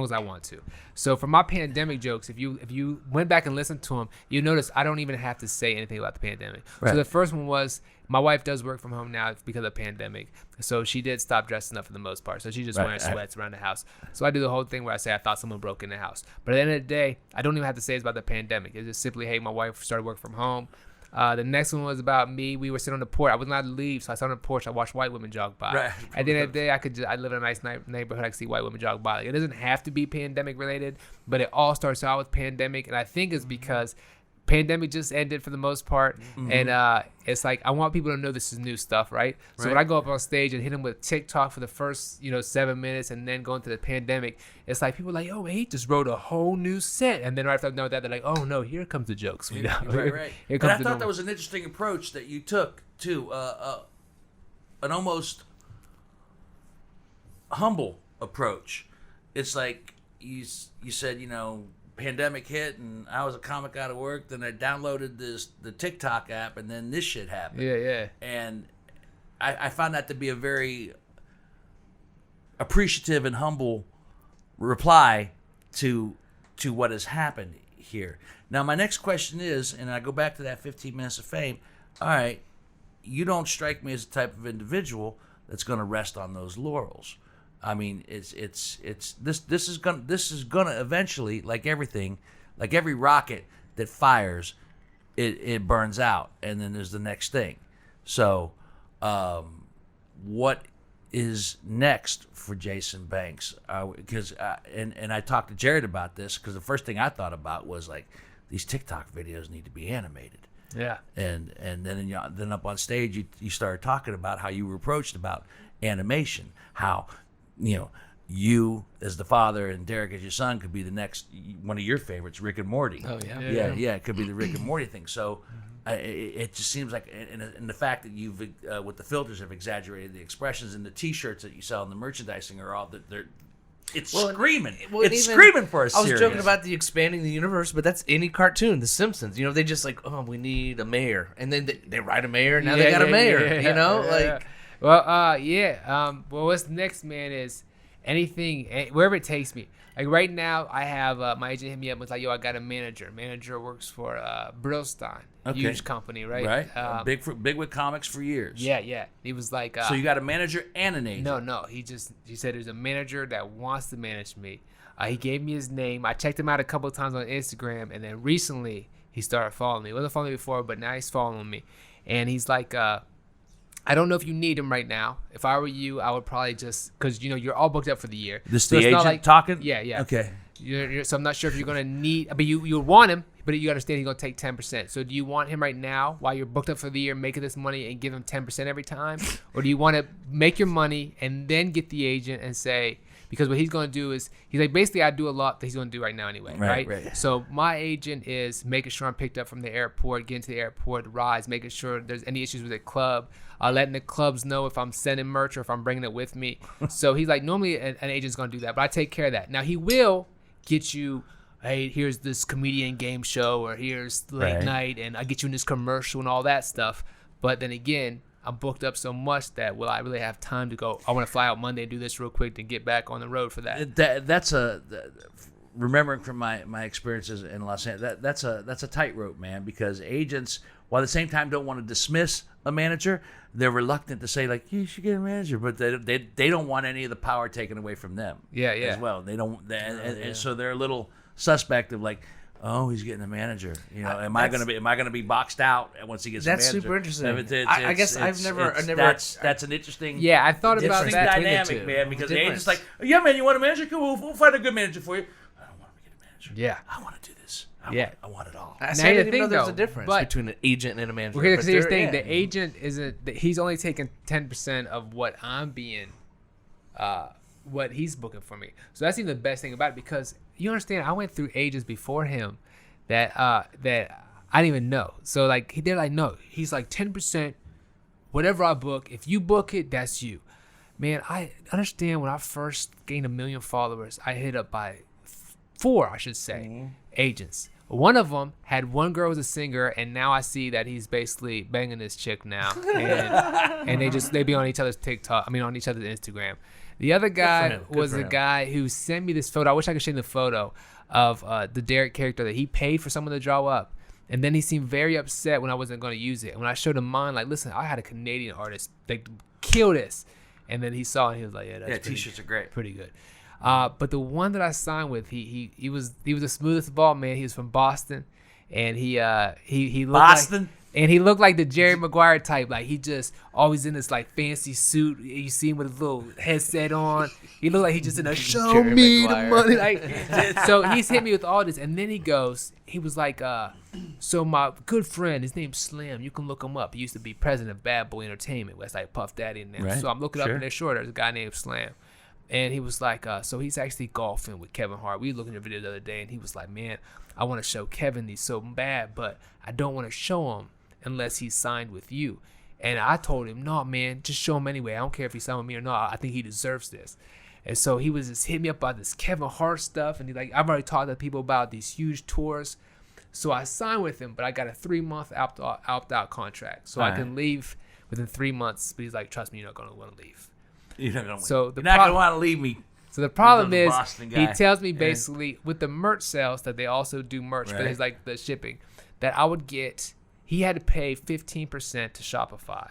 as I want to. So for my pandemic jokes, if you went back and listened to them, you notice I don't even have to say anything about the pandemic. Right. So the first one was my wife does work from home now because of the pandemic. So she did stop dressing up for the most part. So she's just wearing sweats around the house. So I do the whole thing where I say I thought someone broke in the house. But at the end of the day, I don't even have to say it's about the pandemic. It's just simply, hey, my wife started work from home. The next one was about me. We were sitting on the porch. I wasn't allowed to leave, so I sat on the porch. I watched white women jog by. Right. At the end of the day, I live in a nice neighborhood. I can see white women jog by. Like, it doesn't have to be pandemic related, but it all starts out with pandemic, and I think it's because pandemic just ended for the most part, and it's like I want people to know this is new stuff, right? So when I go up on stage and hit them with Tik Tok for the first 7 minutes, and then go into the pandemic, it's like people are like, oh, he just wrote a whole new set, and then right after I know that, they're like, oh no, here comes the jokes. Right. And I thought that was an interesting approach that you took to an almost humble approach. It's like you said, pandemic hit and I was a comic out of work, then I downloaded the TikTok app, and then this shit happened. Yeah. And I found that to be a very appreciative and humble reply to what has happened here. Now, my next question is, and I go back to that 15 minutes of fame. All right, you don't strike me as the type of individual that's going to rest on those laurels. I mean, this is gonna eventually, like everything, like every rocket that fires, it burns out, and then there's the next thing. So, what is next for Jason Banks? Because and I talked to Jared about this, because the first thing I thought about was like, these TikTok videos need to be animated. Yeah. And then up on stage you started talking about how you were approached about animation, how you as the father and Derek as your son could be the next one of your favorites, Rick and Morty. Oh yeah. Yeah, it could be the Rick and Morty thing. So it just seems like, and the fact that you've with the filters have exaggerated the expressions, and the T-shirts that you sell and the merchandising are all it's screaming. It's screaming for a series. I was joking about the expanding the universe, but that's any cartoon. The Simpsons, they just like, oh, we need a mayor, and then they write a mayor. Now they got a mayor. Well, what's next, man, is anything, wherever it takes me. Like right now, I have my agent hit me up and was like, yo, I got a manager. Manager works for Brillstein, huge company, right? Right. Big with comics for years. Yeah. He was like, so you got a manager and an agent? No. He said there's a manager that wants to manage me. He gave me his name. I checked him out a couple of times on Instagram, and then recently he started following me. He wasn't following me before, but now he's following me. And he's like, I don't know if you need him right now. If I were you, I would probably just, because you're all booked up for the year. This so the agent talking? Yeah. Okay. So I'm not sure if you're gonna need, but you want him, but you understand he's gonna take 10%. So do you want him right now while you're booked up for the year, making this money and give him 10% every time, or do you want to make your money and then get the agent and say, because what he's gonna do is he's like, basically I do a lot that he's gonna do right now anyway, right? So my agent is making sure I'm picked up from the airport, getting to the airport, the rides, making sure there's any issues with the club. Letting the clubs know if I'm sending merch or if I'm bringing it with me. So he's like, normally an agent's going to do that, but I take care of that. Now, he will get you, hey, here's this comedian game show, or here's late night, and I get you in this commercial and all that stuff. But then again, I'm booked up so much that will I really have time to go, I want to fly out Monday and do this real quick to get back on the road for that. That's remembering from my experiences in Los Angeles, that's a tightrope, man, because agents, while at the same time don't want to dismiss a manager, they're reluctant to say like, you should get a manager, but they don't want any of the power taken away from them. As well. They don't, and so they're a little suspect of like, oh, he's getting a manager. Am I gonna be boxed out once he gets a manager? That's super interesting. I guess I've never. That's an interesting. Yeah, I thought about that dynamic, man, because the agent's like, yeah, man, you want a manager? Cool, we'll find a good manager for you. I don't want to get a manager. Yeah, I want to do this. I want it all. I didn't know there's a difference between an agent and a manager. Okay, because here's the thing: the agent he's only taking 10% of what I'm being, what he's booking for me. So that's even the best thing about it, because you understand, I went through agents before him that I didn't even know. So like they're like, no, he's like 10%, whatever I book. If you book it, that's you. Man, I understand when I first gained 1 million followers, I hit up by 4, I should say, agents. One of them had one girl who's a singer, and now I see that he's basically banging this chick now, and they be on each other's TikTok. On each other's Instagram. The other guy was a guy who sent me this photo. I wish I could show you the photo of the Derek character that he paid for someone to draw up, and then he seemed very upset when I wasn't going to use it. And when I showed him mine, like, listen, I had a Canadian artist that kill this, and then he saw it and he was like, yeah, that's t-shirts are great, pretty good. But the one that I signed with, he was the smoothest of all, man. He was from Boston, and he looked Boston. And he looked like the Jerry Maguire type. Like, he just always in this like fancy suit. You see him with a little headset on. He looked like he just in a show Jerry me Maguire. The money. Like, so he's hit me with all this, and then he was like, so my good friend, his name's Slim. You can look him up. He used to be president of Bad Boy Entertainment. That's like Puff Daddy and them. Right. So I'm looking up in their short. There's a guy named Slam. And he was like, so he's actually golfing with Kevin Hart. We were looking at a video the other day, and he was like, man, I want to show Kevin these so bad, but I don't want to show him unless he's signed with you. And I told him, no, man, just show him anyway. I don't care if he's signed with me or not. I think he deserves this. And so he was just hitting me up about this Kevin Hart stuff. And he's like, I've already talked to people about these huge tours. So I signed with him, but I got a 3-month opt-out contract. So I can leave within 3 months. But he's like, trust me, you're not going to want to leave. You're not going to want to leave me. So the problem is, he tells me basically with the merch sales that they also do merch, but it's like the shipping, that I would get, he had to pay 15% to Shopify.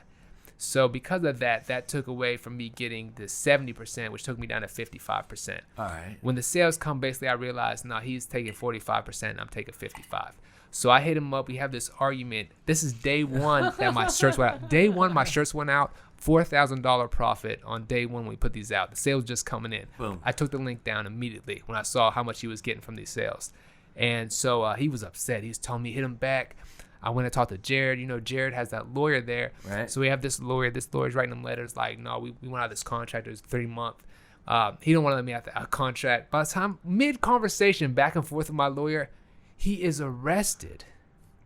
So because of that, that took away from me getting the 70%, which took me down to 55%. All right. When the sales come, basically I realized, now he's taking 45% and I'm taking 55%. So I hit him up. We have this argument. This is day one that my shirts went out. Day one, my shirts went out. $4,000 profit on day one when we put these out. The sales just coming in. Boom. I took the link down immediately when I saw how much he was getting from these sales. And so he was upset. He was telling me, hit him back. I went and talked to Jared. You know, Jared has that lawyer there. Right. So we have this lawyer. This lawyer's writing them letters like, no, we went out of this contract. It was 3-month. He don't want to let me out the contract. By the time, mid-conversation, back and forth with my lawyer, he is arrested.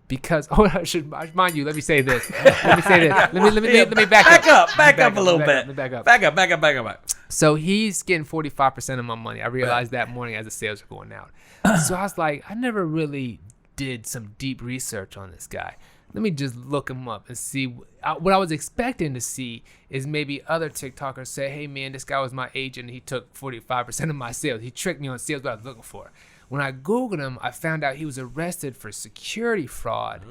Because I should mind you. Let me say this. Let me back up. Back up a little bit. Back up. So he's getting 45% of my money. I realized that morning as the sales were going out. So I was like, I never really did some deep research on this guy. Let me just look him up and see. What I was expecting to see is maybe other TikTokers say, hey man, this guy was my agent and he took 45% of my sales. He tricked me on sales, what I was looking for. When I Googled him, I found out he was arrested for security fraud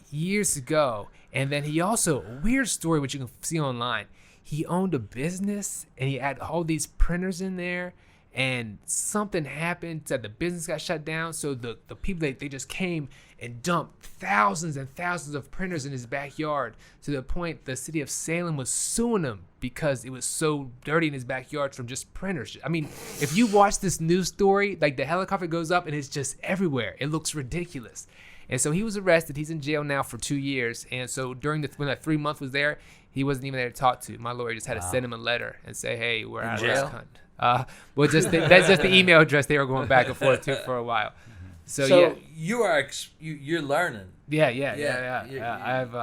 years ago. And then he also, a weird story, which you can see online, he owned a business and he had all these printers in there. And something happened that the business got shut down. So the people, they just came and dumped thousands and thousands of printers in his backyard to the point the city of Salem was suing him because it was so dirty in his backyard from just printers. I mean, if you watch this news story, like the helicopter goes up and it's just everywhere. It looks ridiculous. And so he was arrested. He's in jail now for 2 years. And so when that 3 month was there, he wasn't even there to talk to. My lawyer just had to send him a letter and say, hey, we're out of this country. Well, that's just the email address they were going back and forth to for a while. So yeah, you're learning. Yeah. I've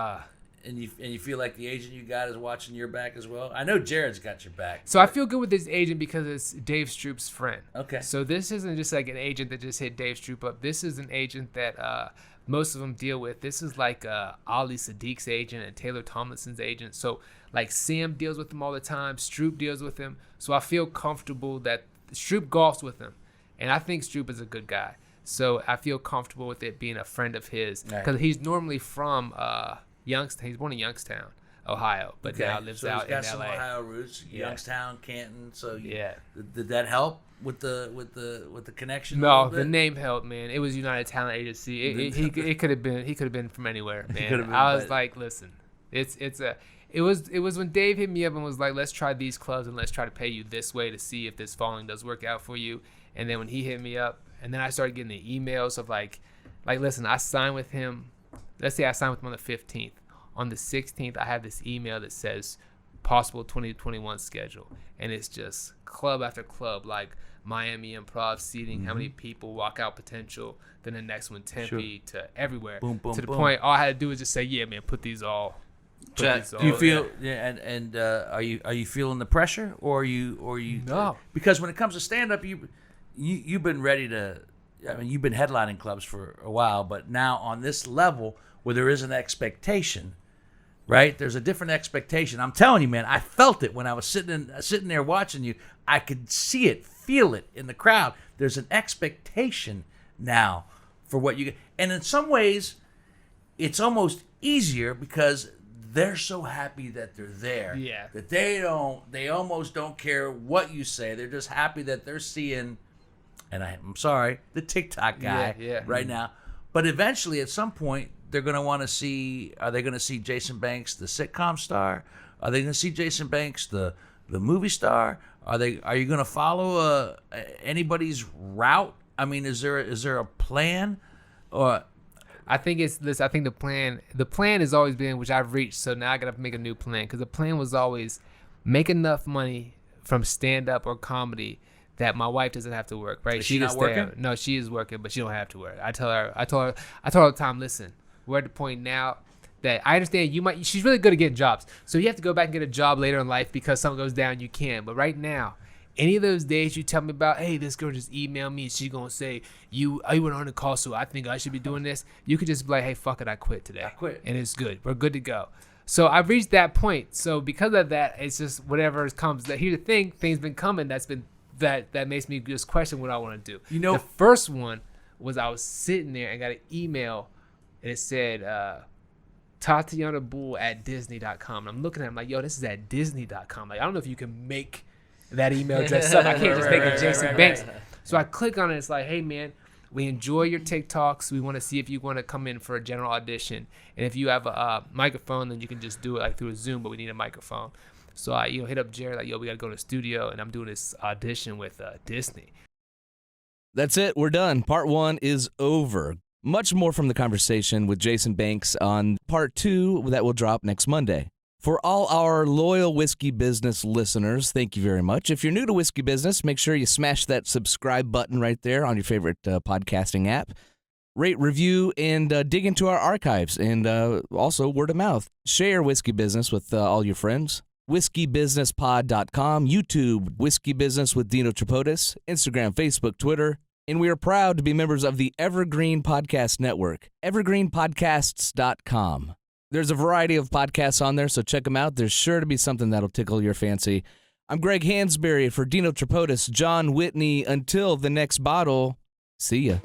and you feel like the agent you got is watching your back as well. I know Jared's got your back. So I feel good with this agent because it's Dave Stroop's friend. Okay. So this isn't just like an agent that just hit Dave Stroop up. This is an agent that most of them deal with. This is like Ali Sadiq's agent and Taylor Tomlinson's agent. So like Sam deals with him all the time. Stroop deals with him. So I feel comfortable that Stroop golfs with him. And I think Stroop is a good guy. So I feel comfortable with it being a friend of his. Because he's normally from Youngstown. He's born in Youngstown, Ohio. But now lives out in LA. He's got some Ohio roots. Youngstown, Canton. So yeah. Did that help with the connection? No, the name helped, man. It was United Talent Agency. It could have been. He could have been from anywhere, man. I was like, listen, It was when Dave hit me up and was like, let's try these clubs and let's try to pay you this way to see if this following does work out for you. And then when he hit me up, and then I started getting the emails of like listen, I signed with him. Let's say I signed with him on the 15th. On the 16th, I have this email that says possible 2021 schedule. And it's just club after club, like Miami Improv seating, how many people, walkout potential. Then the next one, Tempe to everywhere. Boom, boom, to the boom. point, all I had to do was just say, yeah, man, put these all. Do you feel and are you feeling the pressure or are you no? Because when it comes to stand up, you've been ready to. I mean, you've been headlining clubs for a while, but now on this level where there is an expectation, right? There's a different expectation. I'm telling you, man, I felt it when I was sitting there watching you. I could see it, feel it in the crowd. There's an expectation now for what you get, and in some ways, it's almost easier because they're so happy that they're there. Yeah. That they almost don't care what you say. They're just happy that they're seeing, and I'm sorry, the TikTok guy right now. But eventually, at some point, they're going to want to see, are they going to see Jason Banks, the sitcom star? Are they going to see Jason Banks, the movie star? Are you going to follow anybody's route? I mean, is there a plan? Or I think it's this. I think the plan has always been, which I've reached. So now I got to make a new plan because the plan was always make enough money from stand up or comedy that my wife doesn't have to work. Right? Is she not working? No, she is working, but she don't have to work. I told her all the time. Listen, we're at the point now that I understand she's really good at getting jobs. So you have to go back and get a job later in life because something goes down. You can, but right now, any of those days you tell me about, hey, this girl just emailed me and she's going to say, I went on the call, so I think I should be doing this. You could just be like, hey, fuck it, I quit today. I quit. And it's good. We're good to go. So I've reached that point. So because of that, it's just whatever comes. Here's the thing, things been coming that makes me just question what I want to do. You know, the first one was I was sitting there and got an email and it said, TatianaBull@Disney.com. I'm looking at it, I'm like, yo, this is at Disney.com. Like, I don't know if you can make that email address up. I can't just make it Jason Banks. So I click on it. It's like, hey, man, we enjoy your TikToks. We want to see if you want to come in for a general audition. And if you have a microphone, then you can just do it like through a Zoom, but we need a microphone. So I hit up Jared like, yo, we got to go to the studio, and I'm doing this audition with Disney. That's it. We're done. Part 1 is over. Much more from the conversation with Jason Banks on Part 2 that will drop next Monday. For all our loyal Whiskey Business listeners, thank you very much. If you're new to Whiskey Business, make sure you smash that subscribe button right there on your favorite podcasting app. Rate, review, and dig into our archives, and also word of mouth. Share Whiskey Business with all your friends. WhiskeyBusinessPod.com, YouTube, Whiskey Business with Dino Tripodis, Instagram, Facebook, Twitter. And we are proud to be members of the Evergreen Podcast Network, evergreenpodcasts.com. There's a variety of podcasts on there, so check them out. There's sure to be something that'll tickle your fancy. I'm Greg Hansberry for Dino Tripodis, John Whitney. Until the next bottle, see ya.